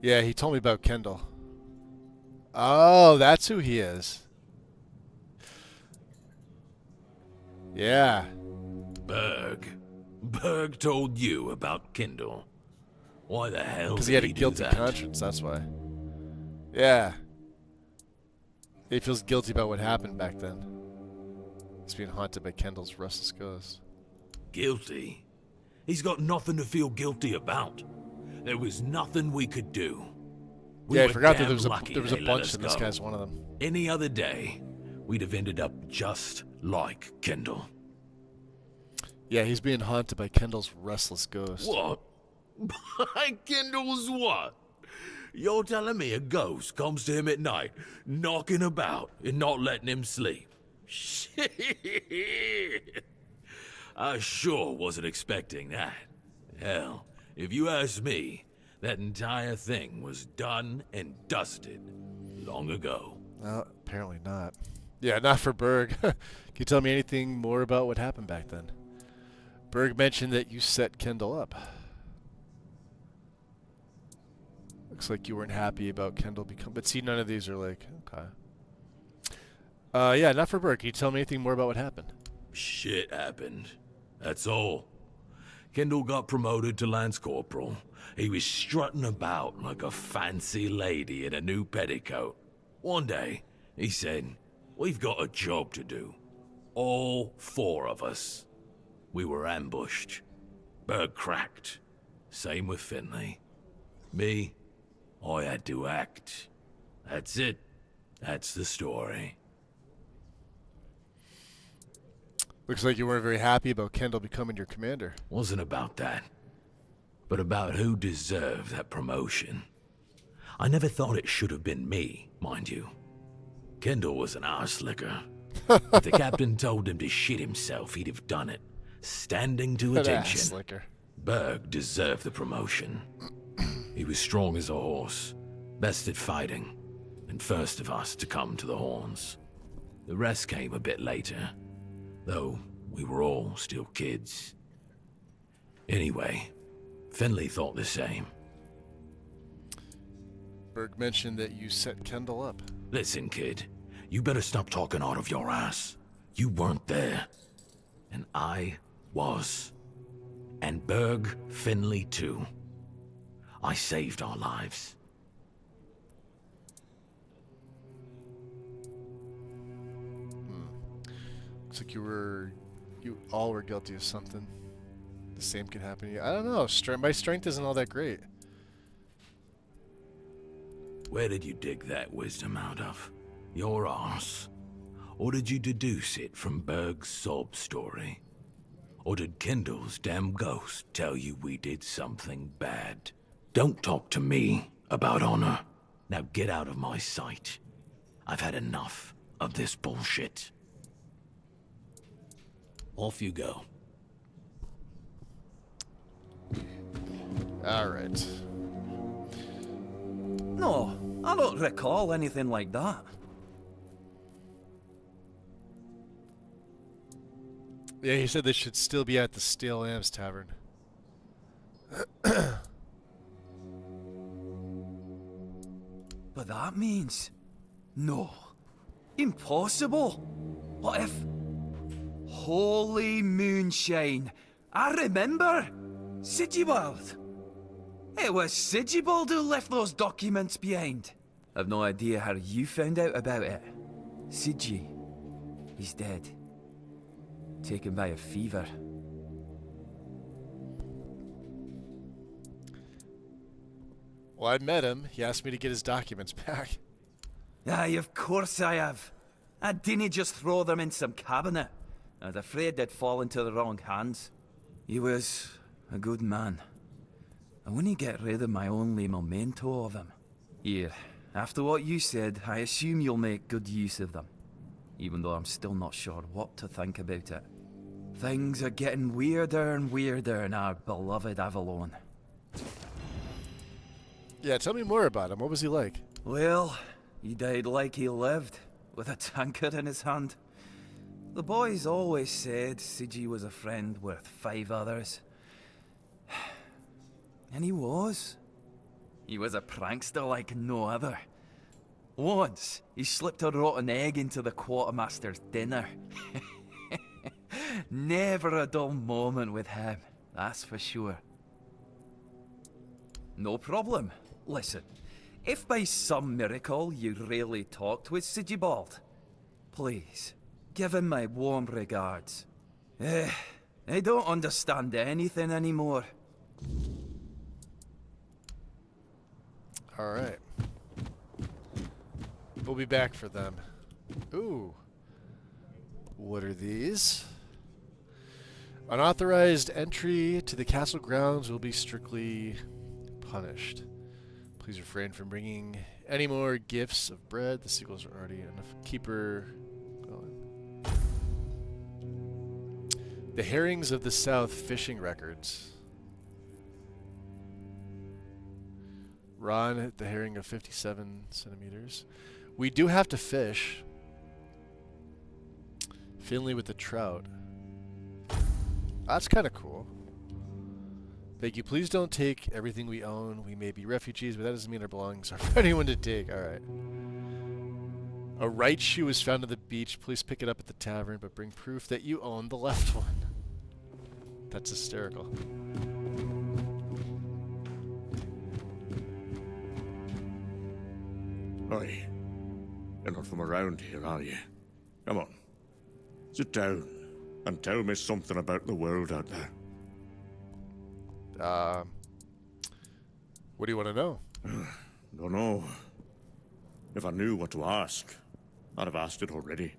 Yeah, he told me about Kendall. Oh, that's who he is. Yeah. Berg told you about Kendall. Why the hell Because did he had a do guilty that? conscience, that's why. Yeah. He feels guilty about what happened back then. He's being haunted by Kendall's restless ghost. Guilty? He's got nothing to feel guilty about. There was nothing we could do. We Yeah, I were forgot that damn there lucky was a they let bunch us and this go. guy's one of them. Any other day, we'd have ended up just like Kendall. Yeah, he's being haunted by Kendall's restless ghost. What? By Kendall's what? You're telling me a ghost comes to him at night, knocking about and not letting him sleep? Shit! I sure wasn't expecting that. Hell, if you ask me, that entire thing was done and dusted long ago. Well, apparently not. Yeah, not for Berg. Can you tell me anything more about what happened back then? Berg mentioned that you set Kendall up. Looks like you weren't happy about Kendall but see, none of these are like, okay. Yeah, not for Berg. Can you tell me anything more about what happened? Shit happened. That's all. Kendall got promoted to Lance Corporal. He was strutting about like a fancy lady in a new petticoat. One day, he said, "We've got a job to do. All 4 of us." We were ambushed. Berg cracked. Same with Finley. Me, I had to act. That's it. That's the story. Looks like you weren't very happy about Kendall becoming your commander. Wasn't about that, but about who deserved that promotion. I never thought it should have been me, mind you. Kendall was an arse-licker. If the captain told him to shit himself, he'd have done it, standing to attention. Ass-licker. Berg deserved the promotion. He was strong as a horse, best at fighting, and first of us to come to the horns. The rest came a bit later, though we were all still kids. Anyway, Finley thought the same. Berg mentioned that you set Kendall up. Listen, kid, you better stop talking out of your ass. You weren't there. And I was. And Berg Finley too. I saved our lives. Looks like you all were guilty of something. The same could happen to you. I don't know. My strength isn't all that great. Where did you dig that wisdom out of? Your arse? Or did you deduce it from Berg's sob story? Or did Kendall's damn ghost tell you we did something bad? Don't talk to me about honor. Now get out of my sight. I've had enough of this bullshit. Off you go. Alright. No, I don't recall anything like that. Yeah, he said they should still be at the Stale Lambs Tavern. But that means... No. Impossible. What if... Holy moonshine. I remember. Sigibald. It was Sigibald who left those documents behind. I've no idea how you found out about it. Sigi. He's dead. Taken by a fever. Well, I met him. He asked me to get his documents back. Aye, of course I have. I didn't just throw them in some cabinet. I was afraid they'd fall into the wrong hands. He was a good man. I wouldn't get rid of my only memento of him. Here, after what you said, I assume you'll make good use of them. Even though I'm still not sure what to think about it. Things are getting weirder and weirder in our beloved Avalon. Yeah, tell me more about him. What was he like? Well, he died like he lived, with a tankard in his hand. The boys always said Sigi was a friend worth 5 others. And he was. He was a prankster like no other. Once, he slipped a rotten egg into the quartermaster's dinner. Never a dull moment with him, that's for sure. No problem. Listen, if by some miracle you really talked with Sigibald, please, give him my warm regards. I don't understand anything anymore. Alright. We'll be back for them. Ooh. What are these? Unauthorized entry to the castle grounds will be strictly punished. Please refrain from bringing any more gifts of bread. The sequels are already enough. Keeper. The Herrings of the South fishing records. Ron hit the herring of 57 centimeters. We do have to fish. Finley with the trout. That's kind of cool. Thank you. Please don't take everything we own. We may be refugees, but that doesn't mean our belongings are for anyone to take. Alright. A right shoe was found on the beach. Please pick it up at the tavern, but bring proof that you own the left one. That's hysterical. Oi. You're not from around here, are you? Come on. Sit down and tell me something about the world out there. What do you want to know? Don't know. If I knew what to ask, I'd have asked it already.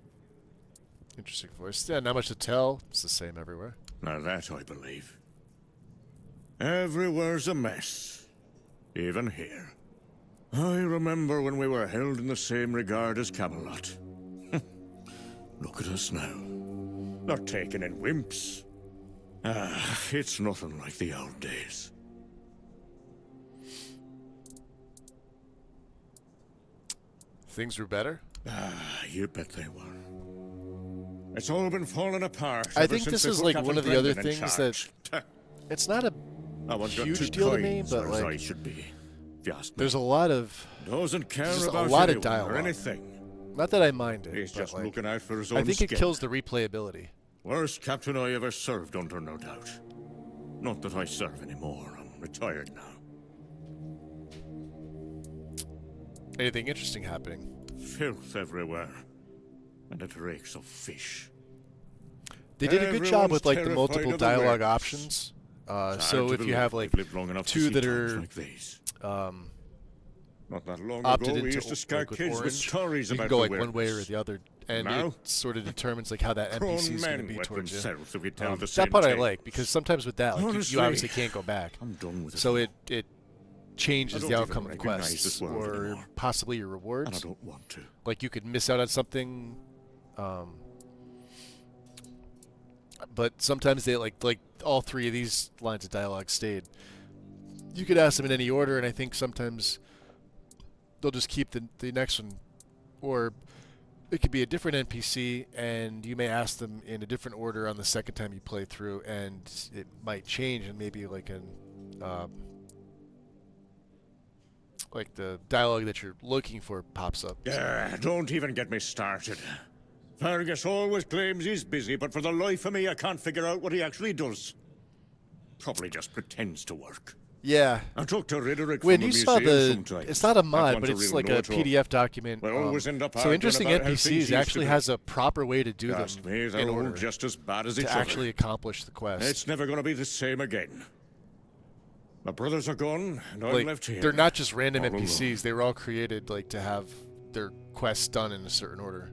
Interesting voice. Yeah, not much to tell. It's the same everywhere. Now that I believe. Everywhere's a mess. Even here. I remember when we were held in the same regard as Camelot. Look at us now. Not taken in wimps. It's nothing like the old days. Things were better? You bet they were. It's all been falling apart. I think this is like one of the other things that it's not a huge deal to me, but like I should be. There's a lot of doesn't care just about a lot of or dialogue. anything. Not that I mind it. He's but just like, looking out for his own I think it skin. kills the replayability. Worst captain I ever served under, no doubt. Not that I serve anymore. I'm retired now. Anything interesting happening? Filth everywhere. And it reeks of fish. They did a good job with like the Everyone's multiple terrified of the dialogue wrecks. options. So if you have like lived long enough to 2 see that times are like these. Not that long opted ago, into we used to scare like, with kids orange, with stories you about can go the like one weirdness. way or the other, and Now, it sort of determines like how that grown NPC is going to men be wet towards you. themselves if we tell the That same part I tale. like because sometimes with that, like, you Honestly, obviously can't go back. I'm done with it. So it changes I the don't outcome even of recognize quests this world or anymore. possibly your And I rewards. don't want to. Like you could miss out on something, but sometimes they like all 3 of these lines of dialogue stayed. You could ask them in any order, and I think sometimes they'll just keep the next one, or it could be a different NPC, and you may ask them in a different order on the second time you play through, and it might change, and maybe like like the dialogue that you're looking for pops up. Don't even get me started. Fergus always claims he's busy, but for the life of me, I can't figure out what he actually does. Probably just pretends to work. Yeah. I talked to Riderick When from you the saw museum the, sometimes. it's not a That mod, one's but it's real like a know-it-all. PDF document. We always end up so arguing interesting about how things NPCs used to actually be. has a proper way to do them Trust me, they're in all order just as bad as each to other. actually accomplish the quest. It's never going to be the same again. My brothers are gone, and I'm Like left here. they're not just random all NPCs; alone. they were all created like to have their quests done in a certain order.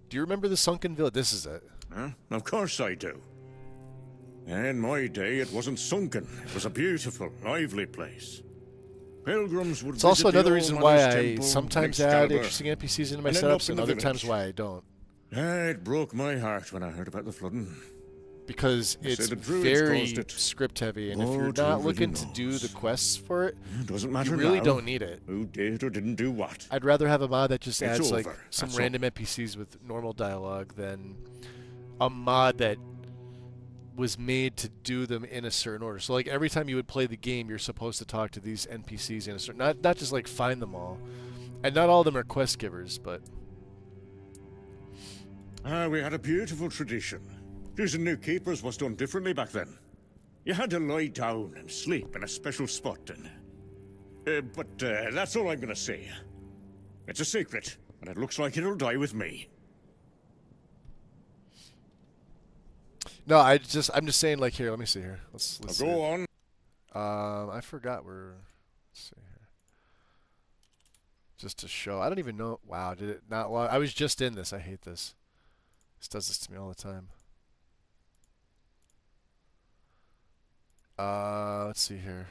Do you remember the Sunken Village? This is it. Huh? Of course I do. In my day, it wasn't sunken. It was a beautiful, lively place. Pilgrims would It's also visit the another All reason why Mother's I Temple, sometimes Excalibur, add interesting NPCs into my and end up setups, in and the other times village. why I don't. It broke my heart when I heard about the flooding. because it's very script heavy, and if you're not looking to do the quests for it, doesn't matter you really now don't need it. Who did or didn't do what? I'd rather have a mod that just adds like over. some That's random NPCs with normal dialogue than a mod that was made to do them in a certain order. So like every time you would play the game, you're supposed to talk to these NPCs in a certain, not just like find them all. And not all of them are quest givers, but we had a beautiful tradition. Choosing new keepers was done differently back then. You had to lie down and sleep in a special spot, and but that's all I'm gonna say. It's a secret, and it looks like it'll die with me. no, I'm just saying. Like here, let me see here. Let's go on. I forgot where. Let's see here. Just to show. I don't even know. Wow, did it not log? I was just in this. I hate this. This does this to me all the time. Let's see here.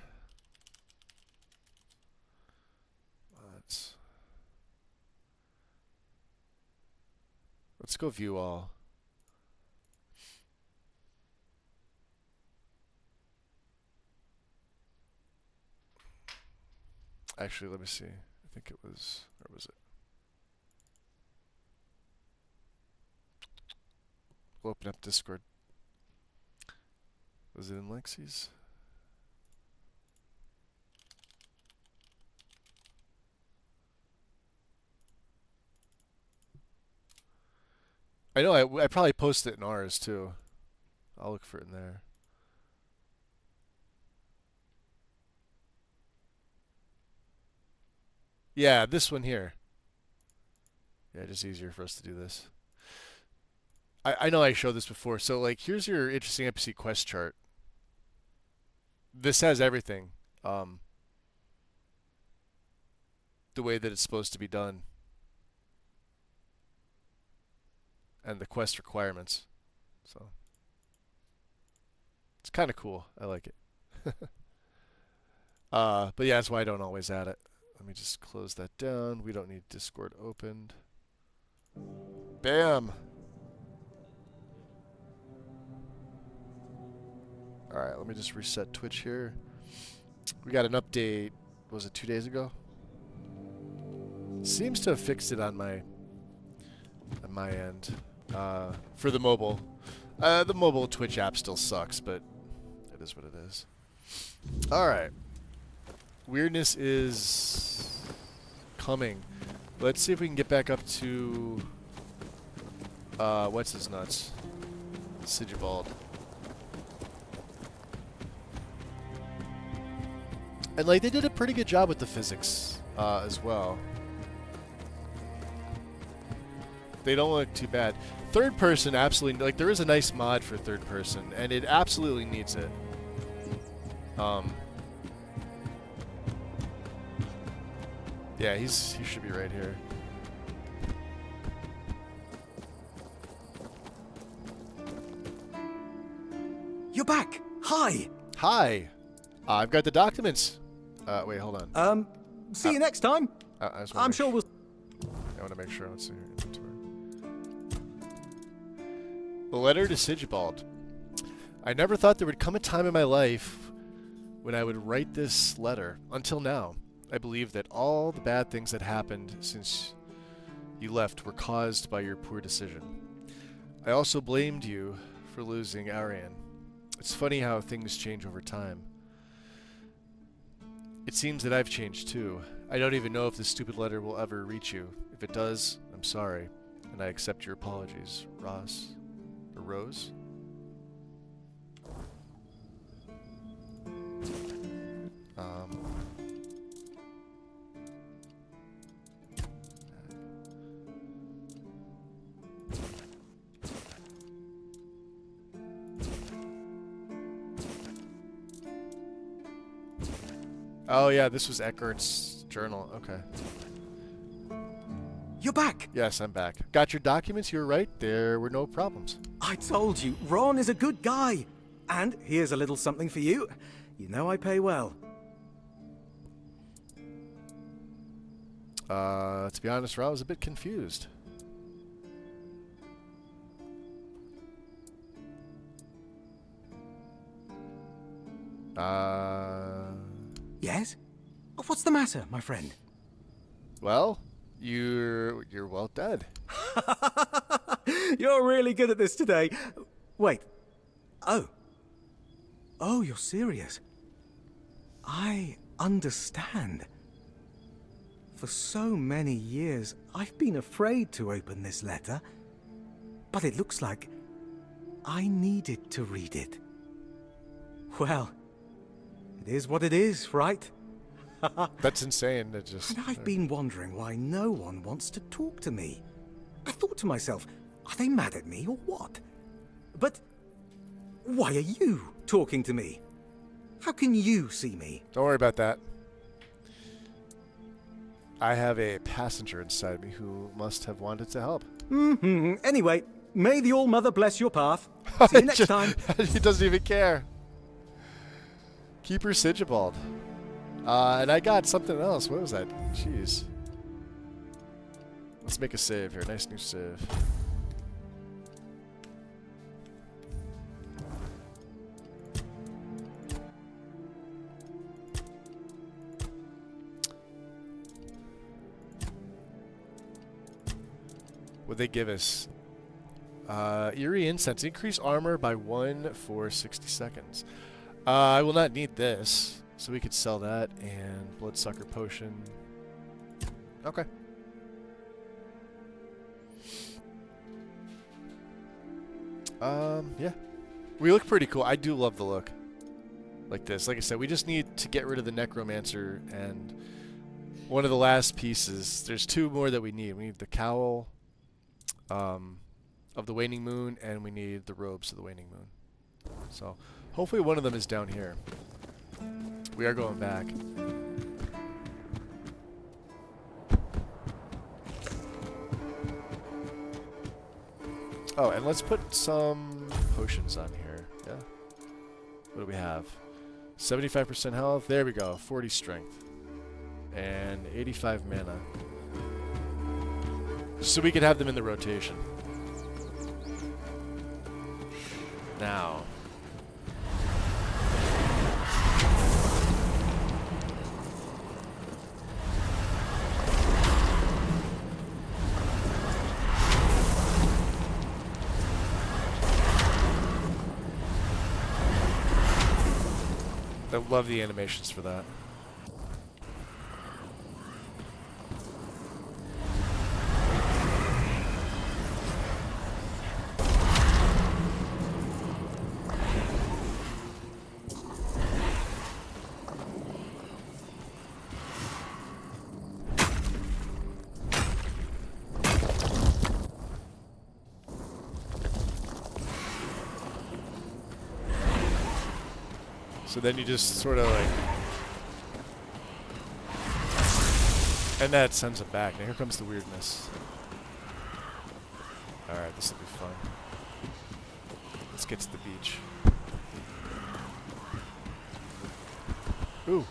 Let's go view all. Actually, let me see. I think it was, where was it? We'll open up Discord. Was it in Lexi's? I know I probably posted it in ours too. I'll look for it in there. Yeah, this one here. Yeah, just easier for us to do this. I know I showed this before. So like, here's your interesting NPC quest chart. This has everything. The way that it's supposed to be done. And the quest requirements. So it's kind of cool. I like it. But yeah, that's why I don't always add it. Let me just close that down. We don't need Discord opened. Bam! Alright, let me just reset Twitch here. We got an update, was it 2 days ago? Seems to have fixed it on my end. For the mobile. The mobile Twitch app still sucks, but it is what it is. Alright. Weirdness is coming. Let's see if we can get back up to what's his nuts? Sigibald. And like they did a pretty good job with the physics as well. They don't look too bad. Third person, absolutely, like there is a nice mod for third person, and it absolutely needs it. Yeah, he should be right here. You're back. Hi. Hi. I've got the documents. Wait, hold on. See you next time. I'm sure we'll. I want to make sure. Let's see. The letter to Sigibald. I never thought there would come a time in my life when I would write this letter. Until now, I believe that all the bad things that happened since you left were caused by your poor decision. I also blamed you for losing Arian. It's funny how things change over time. It seems that I've changed too. I don't even know if this stupid letter will ever reach you. If it does, I'm sorry, and I accept your apologies, Ross. Or Rose? Oh yeah, this was Eckart's journal. Okay. You're back. Yes, I'm back. Got your documents. You were right. There were no problems. I told you, Ron is a good guy. And here's a little something for you. You know I pay well. To be honest, Ron, I was a bit confused. Yes? What's the matter, my friend? Well, you're well dead. You're really good at this today. Wait. Oh, you're serious. I understand. For so many years, I've been afraid to open this letter. But it looks like I needed to read it. Well, it is what it is, right? That's insane. It just... And I've been wondering why no one wants to talk to me. I thought to myself, are they mad at me or what? But why are you talking to me? How can you see me? Don't worry about that. I have a passenger inside me who must have wanted to help. Anyway, may the All-Mother bless your path. See you next time. He doesn't even care. Keeper Sigibald. And I got something else. What was that? Jeez. Let's make a save here. Nice new save. What'd they give us? Eerie Incense. Increase armor by 1 for 60 seconds. I will not need this, so we could sell that. And Bloodsucker Potion. Okay. Yeah. We look pretty cool. I do love the look. Like this. Like I said, we just need to get rid of the Necromancer and one of the last pieces. There's 2 more that we need. We need the cowl of the waning moon, and we need the robes of the waning moon. So hopefully one of them is down here. We are going back. Oh, and let's put some potions on here. Yeah. What do we have? 75% health. There we go. 40 strength. And 85 mana. So we could have them in the rotation. Now. I love the animations for that. So then you just sort of like... And that sends it back. Now here comes the weirdness. Alright, this will be fun. Let's get to the beach. Ooh.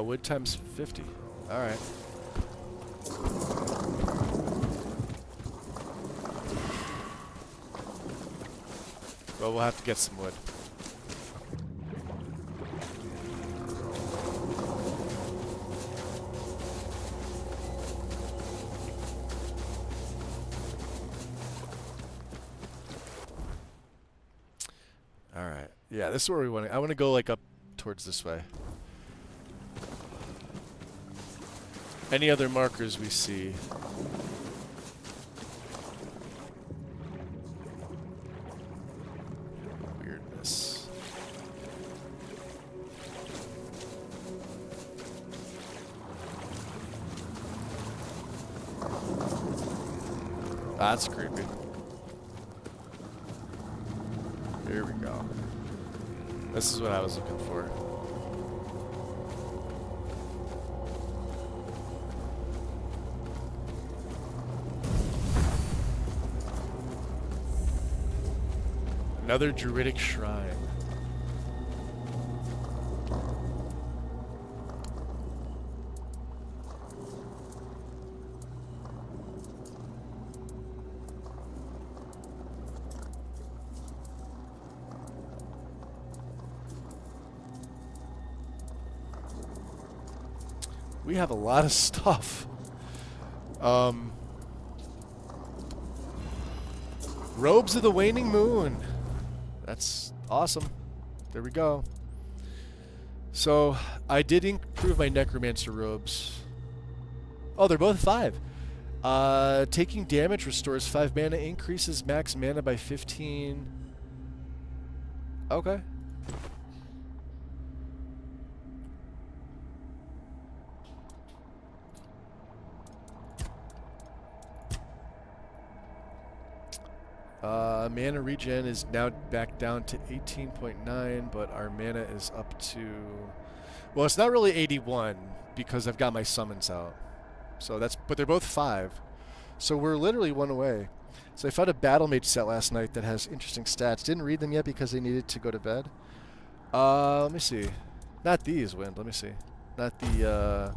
Wood times 50. Alright. Well, we'll have to get some wood. Alright. Yeah, this is where we want to... I want to go, like, up towards this way. Any other markers we see... That's creepy. Here we go. This is what I was looking for. Another druidic shrine. We have a lot of stuff. Robes of the Waning Moon. That's awesome. There we go. So, I did improve my Necromancer robes. Oh, they're both 5. Taking damage restores 5 mana, increases max mana by 15. Okay. Mana regen is now back down to 18.9, but our mana is up to... Well, it's not really 81 because I've got my summons out. So that's... But they're both 5. So we're literally 1 away. So I found a Battle Mage set last night that has interesting stats. Didn't read them yet because they needed to go to bed. Let me see. Not these, Wind. Let me see. Not the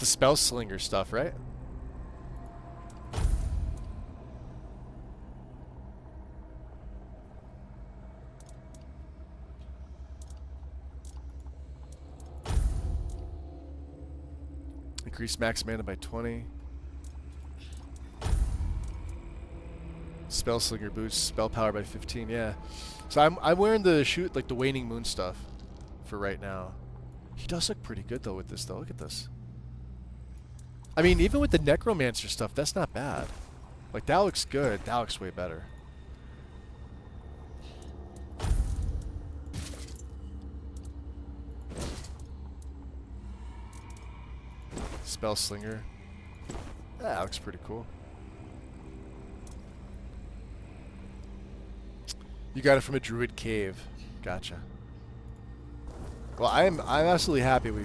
Spell Slinger stuff, right? Increase max mana by 20. Spell Slinger boosts spell power by 15. Yeah. So I'm wearing the Waning Moon stuff for right now. He does look pretty good though with this though. Look at this. I mean, even with the Necromancer stuff, that's not bad. Like that looks good. That looks way better. Spell Slinger. That looks pretty cool. You got it from a druid cave. Gotcha. Well, I'm absolutely happy we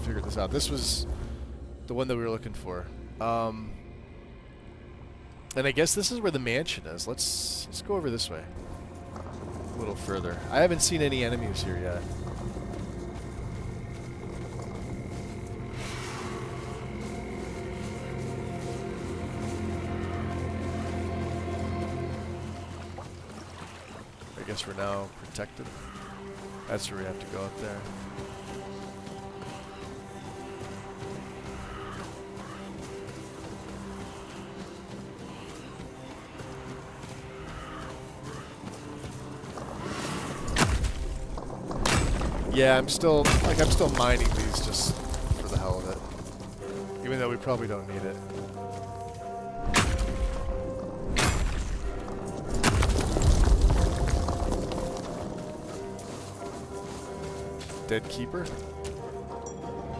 figured this out. This was the one that we were looking for. And I guess this is where the mansion is. Let's go over this way. A little further. I haven't seen any enemies here yet. I guess we're now protected. That's where we have to go up there. Yeah, I'm still mining these just for the hell of it. Even though we probably don't need it. Dead Keeper?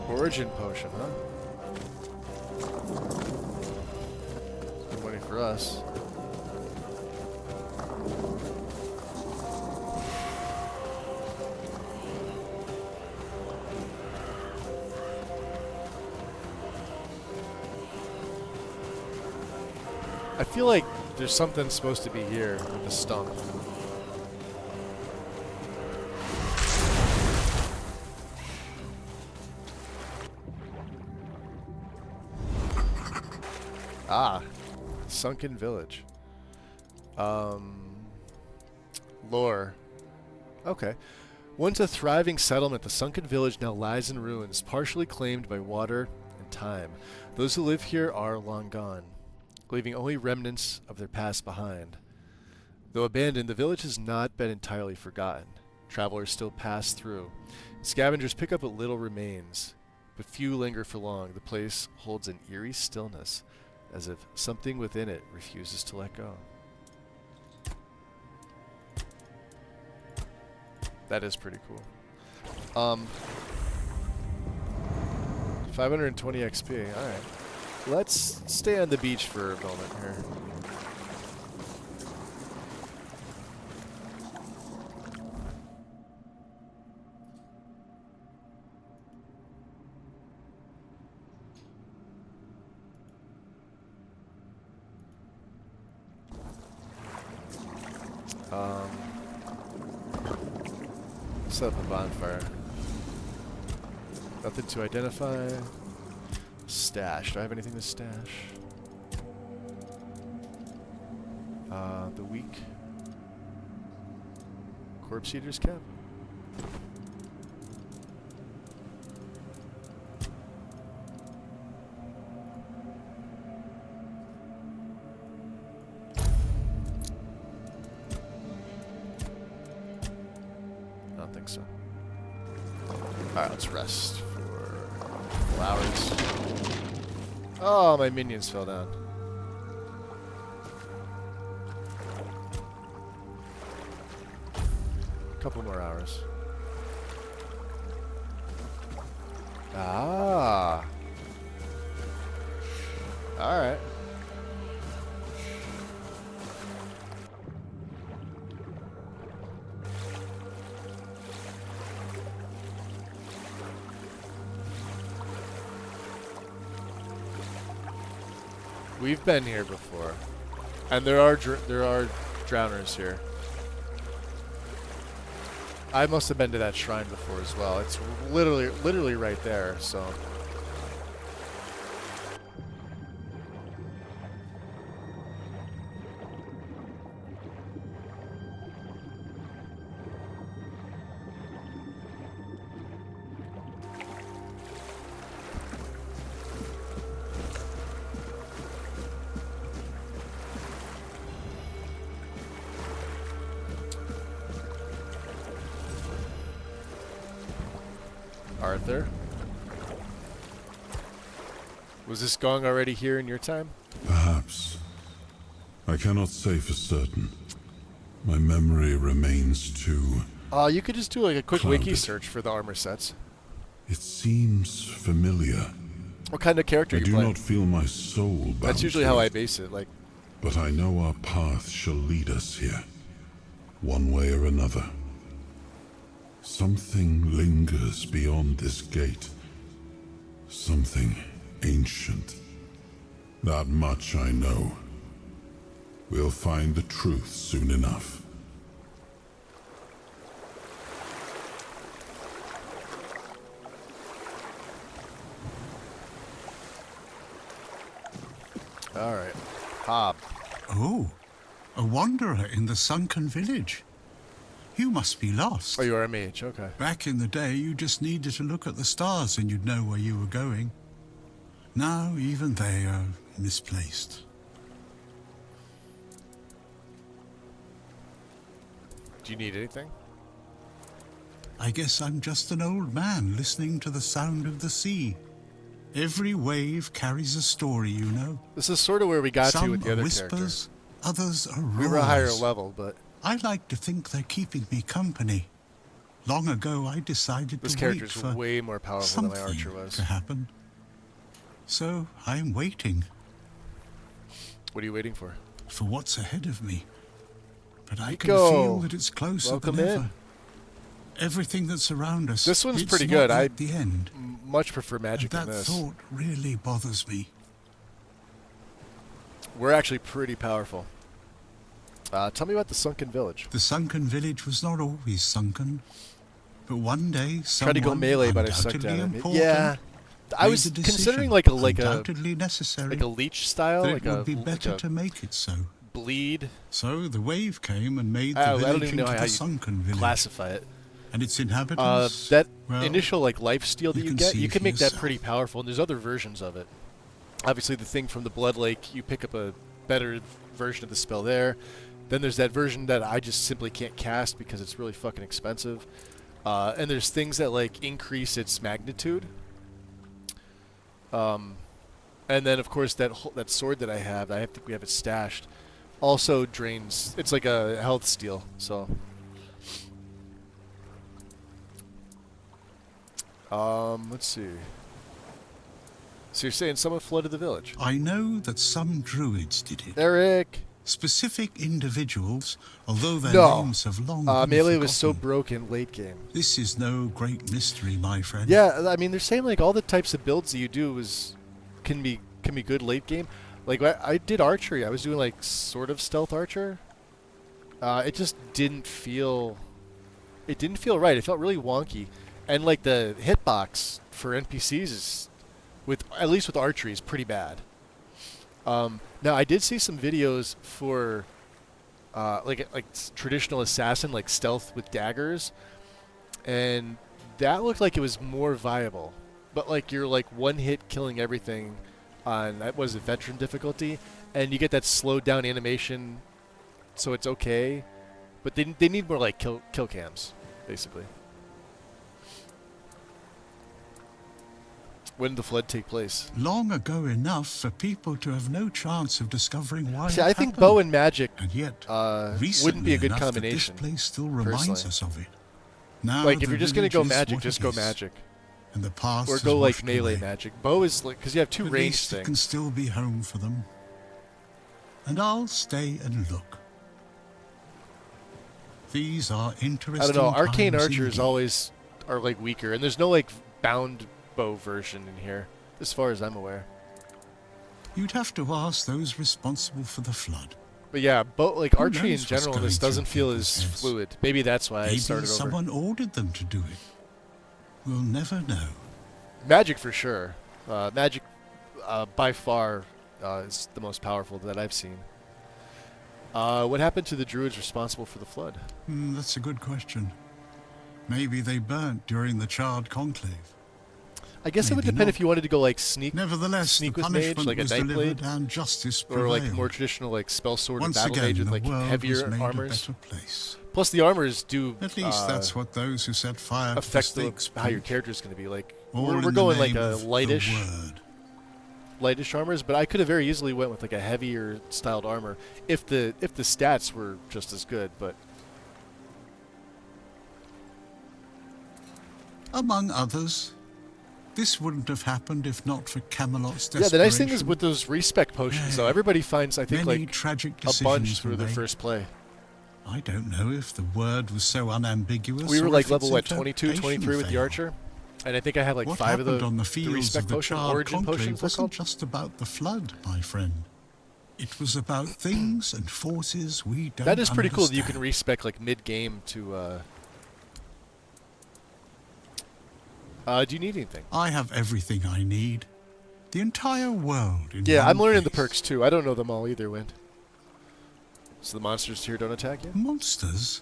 Origin Potion, huh? Good money for us. I feel like there's something supposed to be here with the stump. Ah, Sunken Village. Lore. Okay. Once a thriving settlement, the Sunken Village now lies in ruins, partially claimed by water and time. Those who live here are long gone, leaving only remnants of their past behind. Though abandoned, the village has not been entirely forgotten. Travelers still pass through. Scavengers pick up what little remains, but few linger for long. The place holds an eerie stillness, as if something within it refuses to let go. That is pretty cool. 520 XP, alright. Let's stay on the beach for a moment here. Set up a bonfire. Nothing to identify. Stash. Do I have anything to stash? The weak. Corpse Eater's cap. think so. Alright, let's rest for a couple hours. Oh, my minions fell down. Couple more hours. Ah. Alright. We've been here before, and there are drowners here. I must have been to that shrine before as well. It's literally right there. So. Arthur? Was this gong already here in your time? Perhaps. I cannot say for certain. My memory remains too... You could just do like a quick clouded. wiki search for the armor sets. It seems familiar. What kind of character I you do play? not feel my soul bound. That's usually how I base it. Like, but I know our path shall lead us here, one way or another. Something lingers beyond this gate. Something ancient. That much I know. We'll find the truth soon enough. all right, Hob. Oh, a wanderer in the sunken village. You must be lost. Oh, you are a mage, okay. Back in the day, you just needed to look at the stars and you'd know where you were going. Now, even they are misplaced. Do you need anything? I guess I'm just an old man listening to the sound of the sea. Every wave carries a story, you know. This is sort of where we got Some to with the other whispers, others are roars. We were a higher level, but... I like to think they're keeping me company. Long ago, I decided this to character's wait for way more powerful than my something archer was. to happen. So I'm waiting. What are you waiting for? For what's ahead of me. But I can Nico, feel that it's closer welcome than in. ever. Everything that's around us. This one's it's pretty not good. yet I the end. much prefer magic And than that this. thought really bothers me. We're actually pretty powerful. Tell me about the sunken village. The sunken village was not always sunken. But one day, someone Tried to go melee, but I sucked at undoubtedly him. important Yeah, I was made a decision, considering undoubtedly necessary, like a leech style, that like it would a be better like a to make it so. bleed. So the wave came and made the I don't village even know into how the you sunken village. classify it. And its inhabitants. That well, initial like life steal that you you can get, see you can for make that yourself. pretty powerful. And there's other versions of it. Obviously, the thing from the Blood Lake, you pick up a better version of the spell there. Then there's that version that I just simply can't cast because it's really fucking expensive. And there's things that like increase its magnitude. And then of course that sword that I think we have it stashed, also drains. It's like a health steal. So. Let's see. So you're saying someone flooded the village? I know that some druids did it. Eric. Specific individuals, although their No. names have long been Melee was so forgotten. broken late game. This is no great mystery, my friend. Yeah, I mean they're saying like all the types of builds that you do can be good late game. Like I did archery. I was doing like sort of stealth archer. It just didn't feel. It didn't feel right. It felt really wonky, and like the hitbox for NPCs is, at least with archery, is pretty bad. Now I did see some videos for like traditional assassin, like stealth with daggers, and that looked like it was more viable. But like you're like one hit killing everything on that was veteran difficulty, and you get that slowed down animation, so it's okay. But they need more like kill cams, basically. When did the flood take place? Long ago enough for people to have no chance of discovering why. See, it I think happened. bow and magic And yet, wouldn't be a good enough that combination. This place still reminds personally. us of it. Now Like, if the you're just gonna go village is magic, what just it go is, magic. and the past Or is go like washed melee away. magic. Bow is like, because you have two At ranged least it things. can still be home for them. And I'll stay and look. These are interesting. I don't know. Arcane times archers indeed. always are like weaker, and there's no like bound bow version in here, as far as I'm aware. You'd have to ask those responsible for the flood. But yeah, bow like Who archery in knows what's general, this going doesn't through feel people's as heads? fluid. Maybe that's why I Maybe started over. someone ordered them to do it. We'll never know. Magic for sure. Magic, by far, is the most powerful that I've seen. What happened to the druids responsible for the flood? That's a good question. Maybe they burnt during the Charred Conclave. I guess it would Maybe depend not. if you wanted to go like sneak. Nevertheless, sneak the with mage, punishment like a was night blade, delivered and justice or like prevailed. more traditional like spell sword Once or battle again, mage with the like world was heavier made armors. a better place. Plus, the armors do. At least that's what those who set fire to the affect stakes how your preach. character is going to be. Like All we're in the going like name a of the lightish, word. lightish armors, but I could have very easily went with like a heavier styled armor if the stats were just as good. But Among others, this wouldn't have happened if not for Camelot's yeah, desperation. the nice thing is with those respec potions, though, everybody finds I think Many like tragic a bunch decisions through were their made. first play. I don't know if the word was so unambiguous. We were or like if level its what 22, 23 with the interpretation archer, and I think I had like What 5 of happened the on the the fields respec of the potion Charred origin Conclave potions. They're wasn't called. just about the flood, my friend. It was about things and forces we don't That is pretty cool that you understand. can respec like mid game to. Do you need anything? I have everything I need. The entire world in Yeah, one I'm learning the place. perks too. I don't know them all either, Wind. So the monsters here don't attack you? Monsters?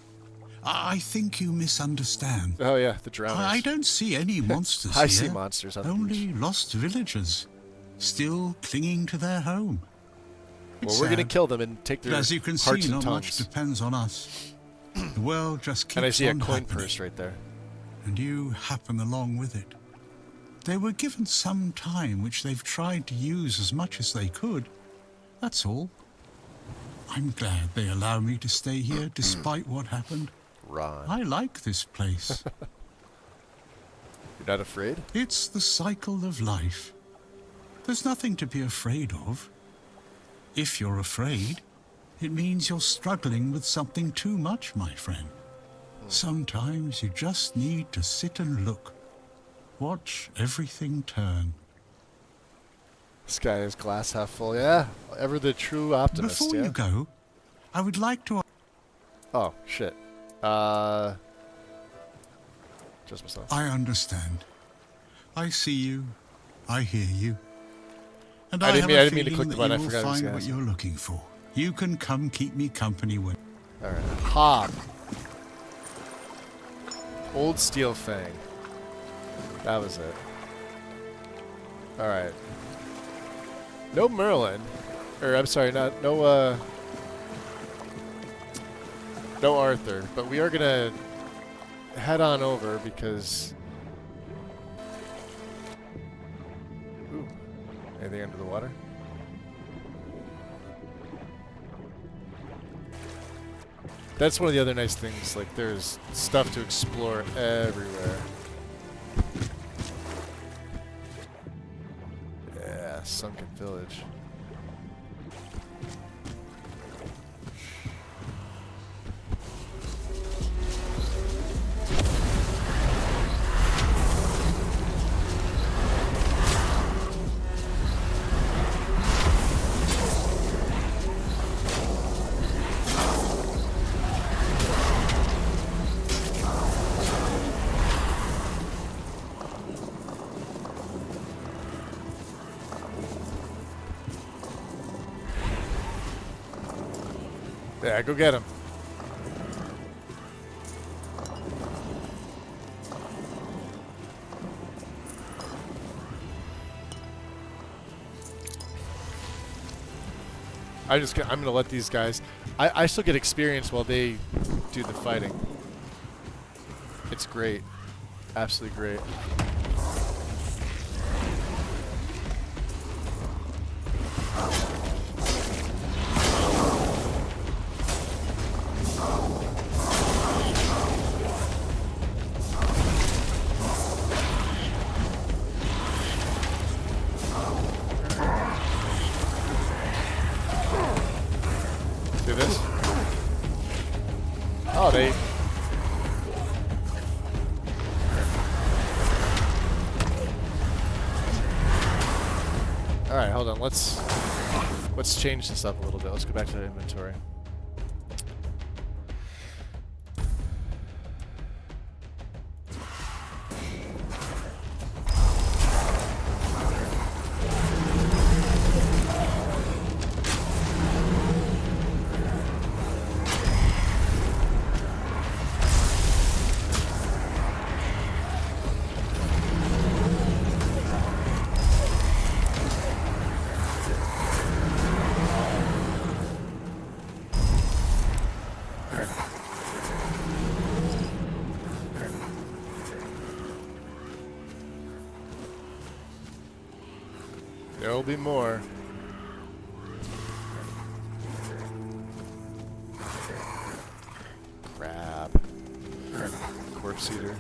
I think you misunderstand. Oh yeah, the drowners. I don't see any monsters I here. see monsters on the Only beach. lost villagers, still clinging to their home. Well, It's we're gonna sad, kill them and take but their as you can hearts see, and not much tongues. depends on us. The world just keeps And I see a on coin happening, purse right there. and you happen along with it. They were given some time which they've tried to use as much as they could. That's all. I'm glad they allow me to stay here despite what happened. Ron. I like this place. You're not afraid? It's the cycle of life. There's nothing to be afraid of. If you're afraid, it means you're struggling with something too much, my friend. Sometimes you just need to sit and look. Watch everything turn. This guy is glass half full. Yeah, ever the true optimist. Before yeah. you go, I would like to... Oh shit. Just myself. I understand. I see you. I hear you. And I, didn't have mean to a click feeling the that button. I you will forgot I was find gonna what ask. you're looking for. You can come keep me company when... All right. Hob. Old Steel Fang. That was it. All right. No Merlin, or I'm sorry, no Arthur, but we are gonna head on over because. Ooh, anything under the water? That's one of the other nice things. Like, there's stuff to explore everywhere. Yeah, sunken village. Yeah, go get him. I'm gonna let these guys. I still get experience while they do the fighting. It's great, absolutely great. this. Oh, they... Alright, hold on. Let's change this up a little bit. Let's go back to the inventory. There'll be more. Crap. Corpse eater.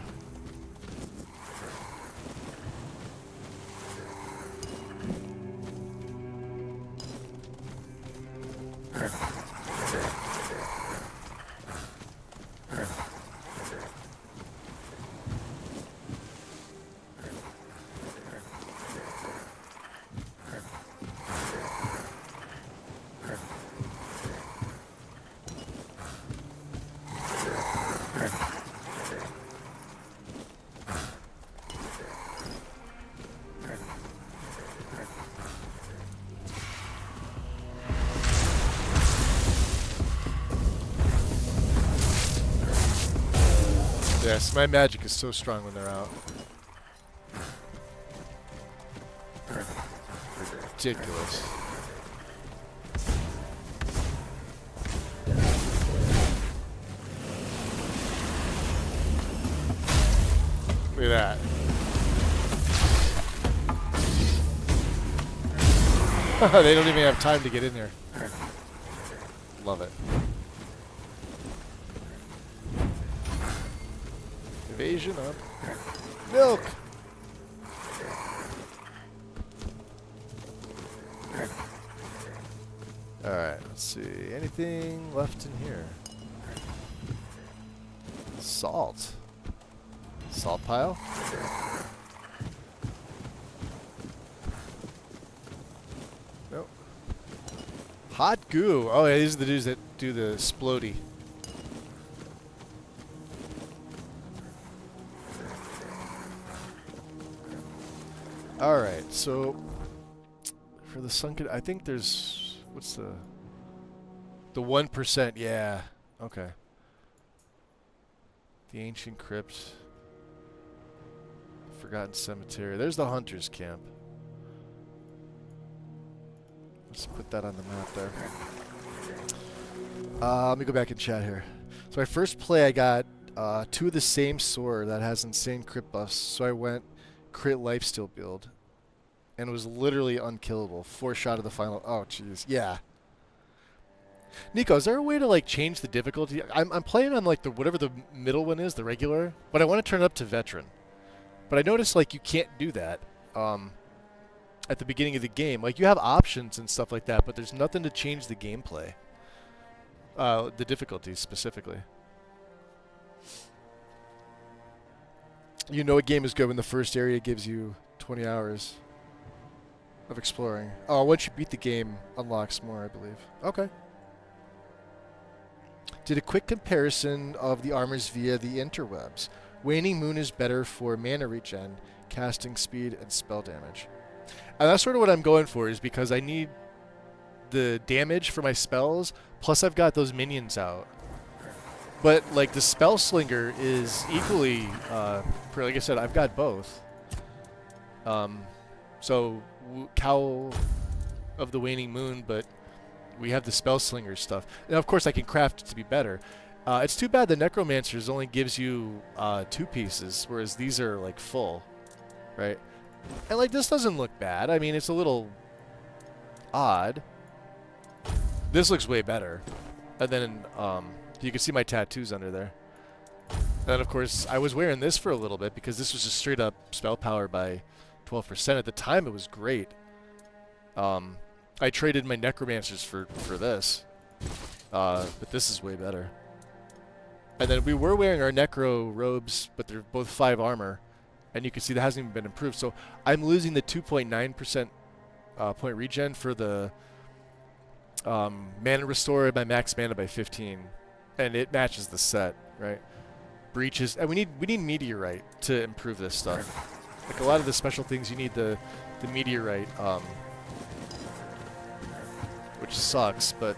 Yes, my magic is so strong when they're out. Ridiculous. Look at that. They don't even have time to get in there. Love it. Evasion up. Milk! Alright, let's see. Anything left in here? Salt. Salt pile? Nope. Hot goo. Oh, yeah, these are the dudes that do the splody. Alright, so for the sunken, I think there's, what's the 1%, yeah, okay. The ancient crypt, forgotten cemetery, there's the hunter's camp. Let's put that on the map there. Let me go back and chat here. So my first play I got 2 of the same sword that has insane crit buffs, so I went crit lifesteal build, and it was literally unkillable. 4 shot of the final. Oh, jeez. Yeah. Nico, is there a way to like change the difficulty? I'm playing on like the whatever the middle one is, the regular, but I want to turn it up to veteran. But I noticed like you can't do that at the beginning of the game. Like you have options and stuff like that, but there's nothing to change the gameplay. The difficulty specifically. You know a game is good when the first area gives you 20 hours of exploring. Oh, once you beat the game, unlocks more, I believe. Okay. Did a quick comparison of the armors via the interwebs. Waning Moon is better for mana regen, casting speed, and spell damage. And that's sort of what I'm going for, is because I need the damage for my spells, plus I've got those minions out. But like the spell slinger is equally, like I said, I've got both. So Cowl of the Waning Moon, but we have the spell slinger stuff. Now of course I can craft it to be better. It's too bad the Necromancers only gives you 2 pieces, whereas these are like full, right? And like this doesn't look bad. I mean, it's a little odd. This looks way better. And then you can see my tattoos under there. And of course, I was wearing this for a little bit because this was just straight up spell power by 12%. At the time, it was great. I traded my Necromancers for this. But this is way better. And then we were wearing our Necro robes, but they're both 5 armor. And you can see that hasn't even been improved. So I'm losing the 2.9% point regen for the mana restore my max mana by 15. And it matches the set, right? Breaches, and we need meteorite to improve this stuff. Like a lot of the special things, you need the meteorite, which sucks, but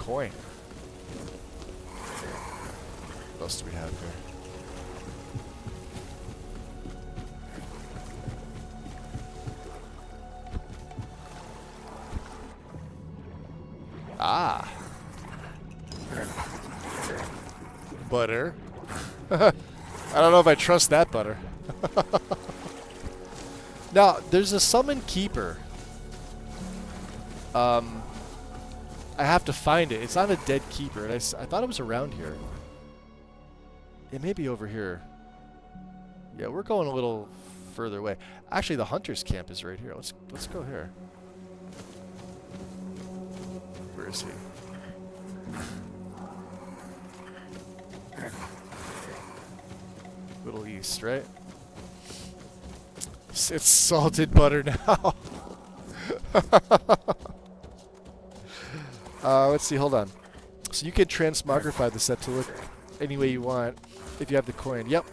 coin. What else do we have here? Ah. Butter. I don't know if I trust that butter. Now, there's a summon keeper. I have to find it. It's not a dead keeper. And I thought it was around here. It may be over here. Yeah, we're going a little further away. Actually, the hunter's camp is right here. Let's go here. Where is he? Little east, right? It's salted butter now. Let's see, hold on. So you can transmogrify the set to look any way you want if you have the coin. Yep.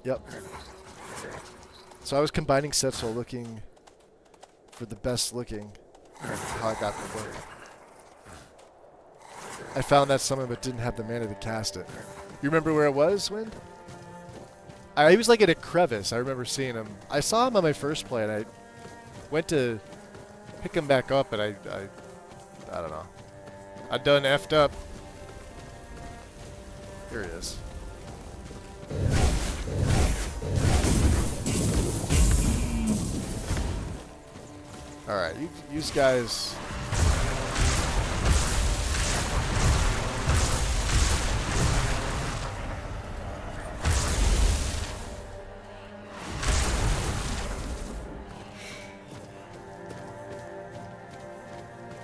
Yep. So I was combining sets while looking for the best looking. How I got the book. I found that summon but didn't have the mana to cast it. You remember where it was, Wind? He was like in a crevice. I remember seeing him. I saw him on my first play and I went to pick him back up and I don't know. I done effed up. Here he is. Alright, you guys...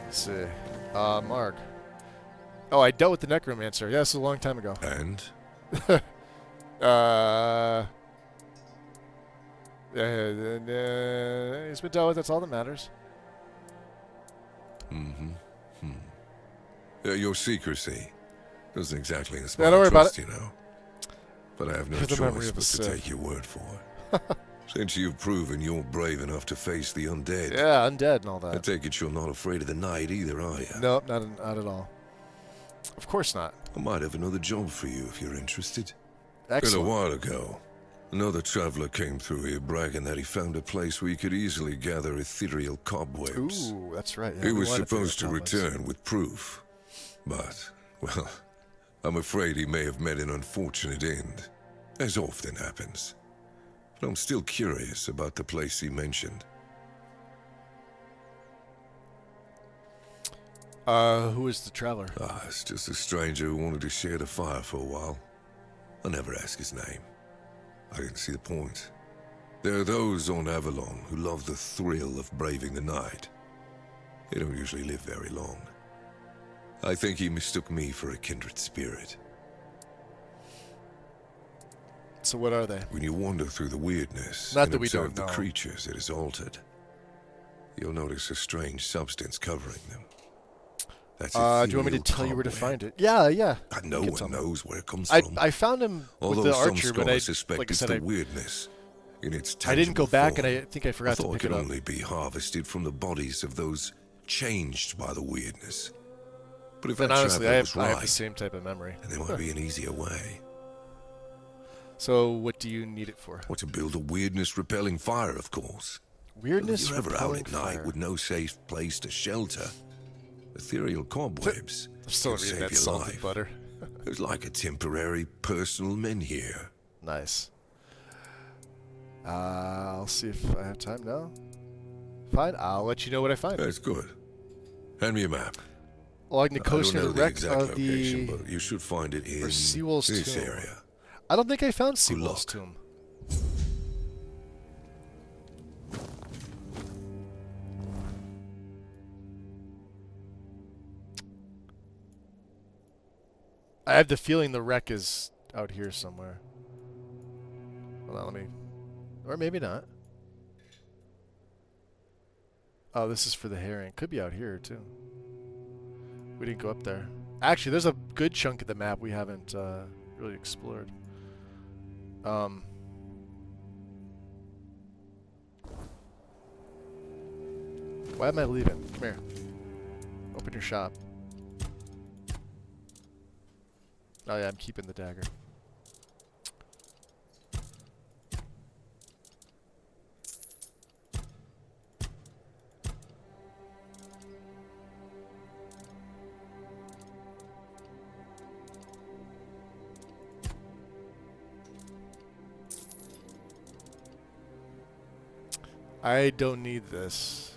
Let's see. Mark. Oh, I dealt with the Necromancer. Yeah, this was a long time ago. And? He's been dealt with. That's all that matters. Your secrecy doesn't exactly inspire don't worry trust, about it. you know. But I have no The memory choice of but the to Sith. take your word for it. Since you've proven you're brave enough to face the undead. Yeah, undead and all that. I take it you're not afraid of the night either, are you? Nope, not at all. Of course not. I might have another job for you if you're interested. Excellent. A while ago, another traveler came through here bragging that he found a place where you could easily gather ethereal cobwebs. Ooh, that's right. Yeah, He we was wanted supposed to cobwebs. return with proof. But, well, I'm afraid he may have met an unfortunate end, as often happens. But I'm still curious about the place he mentioned. Who is the traveler? It's just a stranger who wanted to share the fire for a while. I never asked his name. I didn't see the point. There are those on Avalon who love the thrill of braving the night. They don't usually live very long. I think he mistook me for a kindred spirit. So what are they? When you wander through the weirdness Not and that we observe don't the know. creatures it has altered, you'll notice a strange substance covering them. That's do you want me to ethereal tell you where to cobweb. find it? Yeah. No You can tell one me. knows where it comes I from. I found him Although with the some archer, but scholars I suspect like I it's said the I weirdness in its I didn't go tangible back, and form. I think I forgot to thought pick it it could up. only be harvested from the bodies of those changed by the weirdness. But if And that honestly, traveler was I have right, the same type of memory. then there might be an easier way. So what do you need it for? Or to build a weirdness-repelling fire, of course. Weirdness If you're ever out repelling at night fire. with no safe place to shelter, ethereal cobwebs I'm still can reading save that your salted life. butter. It's like a temporary personal menhir. Nice. I'll see if I have time now. Fine, I'll let you know what I find. That's good. Hand me a map. Along the coast I near don't the know the wreck exact of location, the... but you should find it in or Seawolf's this tomb. area. I don't think I found Good Seawolf's luck. tomb. I have the feeling the wreck is out here somewhere. Hold on, let me... Or maybe not. Oh, this is for the herring. Could be out here, too. We didn't go up there. Actually, there's a good chunk of the map we haven't really explored. Why am I leaving? Come here. Open your shop. Oh yeah, I'm keeping the dagger. I don't need this.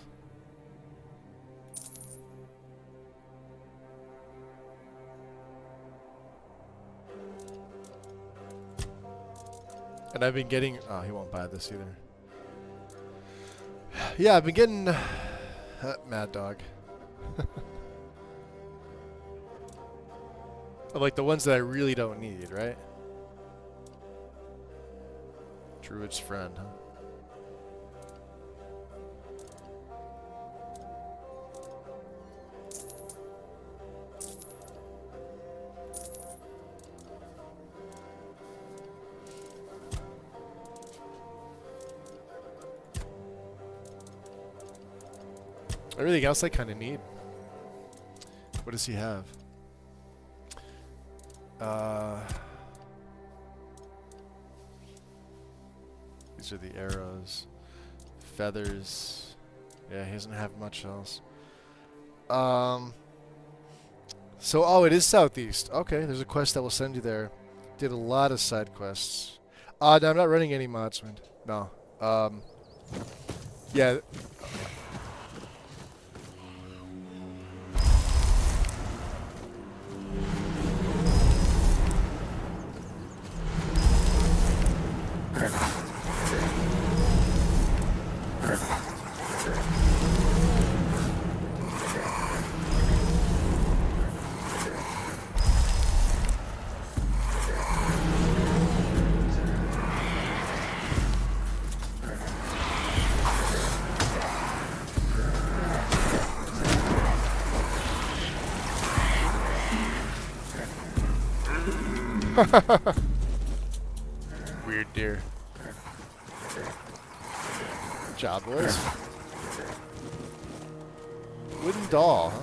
And I've been getting... Oh, he won't buy this either. Yeah, I've been getting... Mad Dog. Like the ones that I really don't need, right? Druid's friend, huh? Everything else I kind of need. What does he have? These are the arrows. Feathers. Yeah, he doesn't have much else. So, oh, it is southeast. Okay, there's a quest that will send you there. Did a lot of side quests. No, I'm not running any Modswind. No. Yeah. Weird deer. Good job, boys. Wooden doll, huh?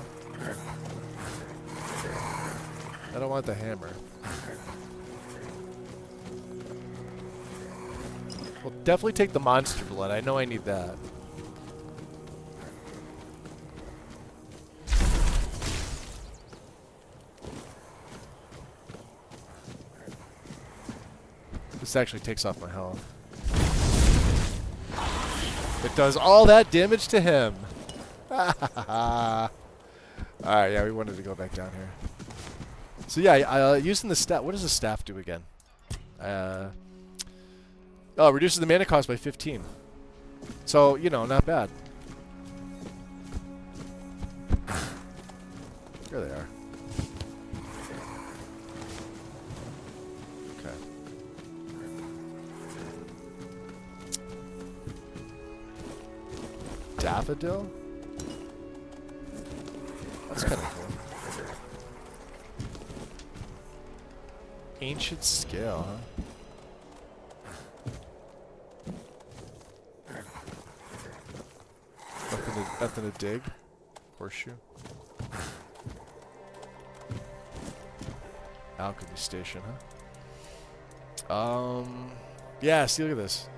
I don't want the hammer. We'll definitely take the monster blood. I know I need that. This actually takes off my health. It does all that damage to him. Alright, yeah, we wanted to go back down here. So yeah, using the staff. What does the staff do again? Oh, reduces the mana cost by 15. So, you know, not bad. There they are. Okay. Daffodil? That's kind of cool. Ancient scale, huh? Nothing to dig. Horseshoe. Alchemy station, huh? Yeah, see, look at this.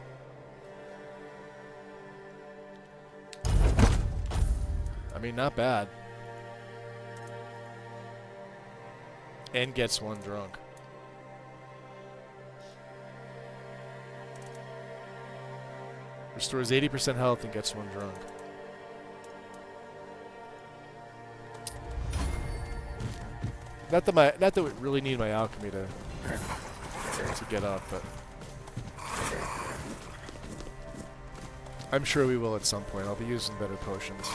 I mean, not bad. And gets one drunk. Restores 80% health and gets one drunk. Not that we really need my alchemy to get up, but I'm sure we will at some point. I'll be using better potions.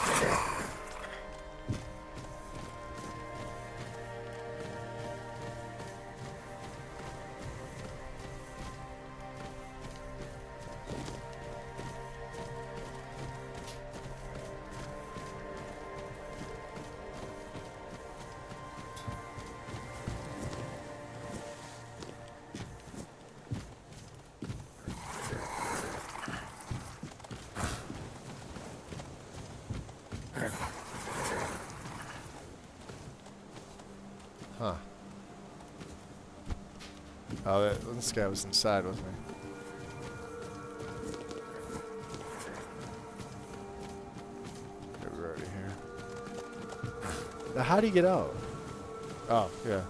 Huh. Oh, this guy was inside, wasn't he? Okay, we're already here. Now, how do you get out? Oh, yeah.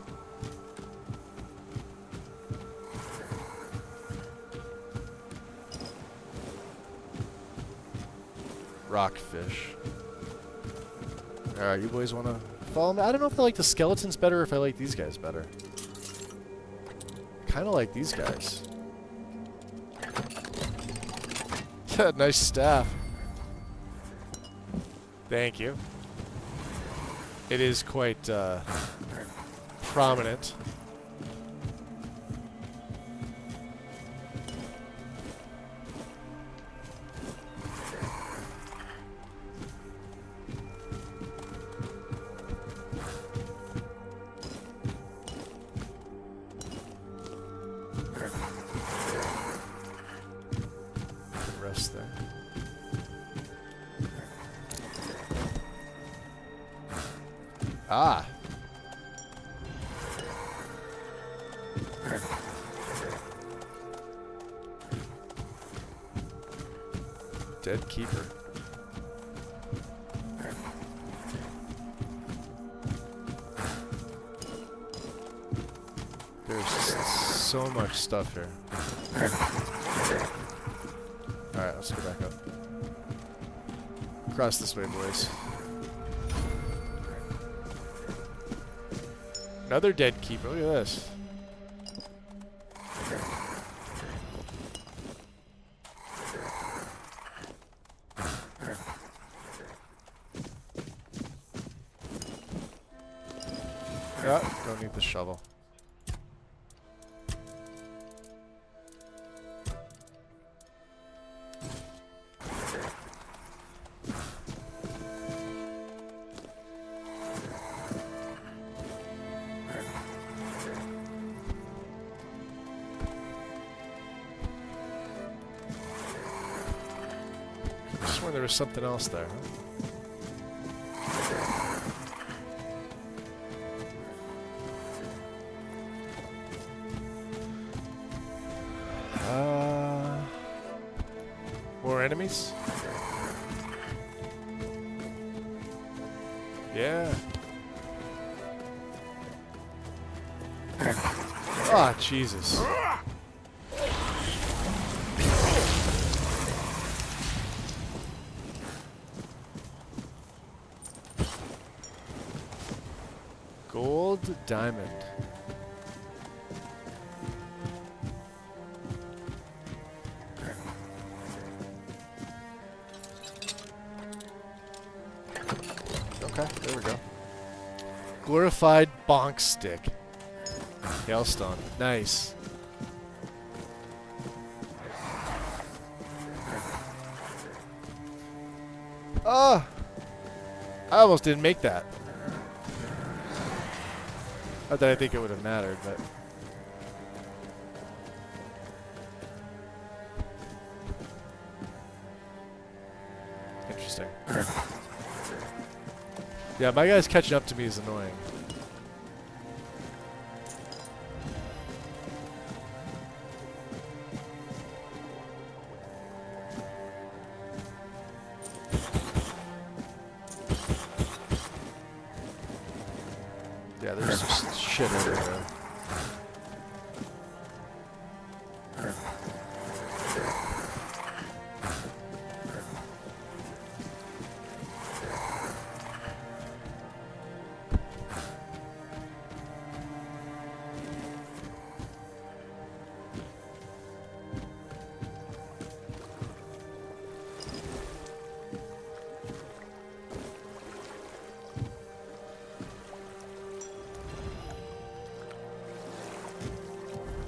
Rockfish. Alright, you boys want to follow me? I don't know if I like the skeletons better or if I like these guys better. Kind of like these guys. Nice staff. Thank you. It is quite prominent. Rest there. Ah. Dead keeper. There's so much stuff here. Alright, let's go back up. Cross this way, boys. Another dead keeper. Look at this. Yeah, don't need the shovel. I swear there was something else there, huh? More enemies? Yeah. Ah, oh, Jesus. Gold diamond. Okay, there we go. Glorified bonk stick. Hailstone. Nice. Ah! I almost didn't make that. Not that I think it would have mattered, but... Interesting. Yeah, my guy's catching up to me is annoying. Yeah, there's just shit everywhere.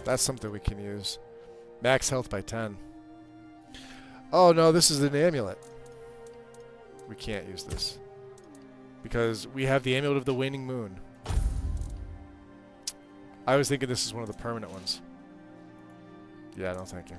That's something we can use. Max health by 10. Oh no, this is an amulet. We can't use this. Because we have the amulet of the waning moon. I was thinking this is one of the permanent ones. Yeah, no thank you.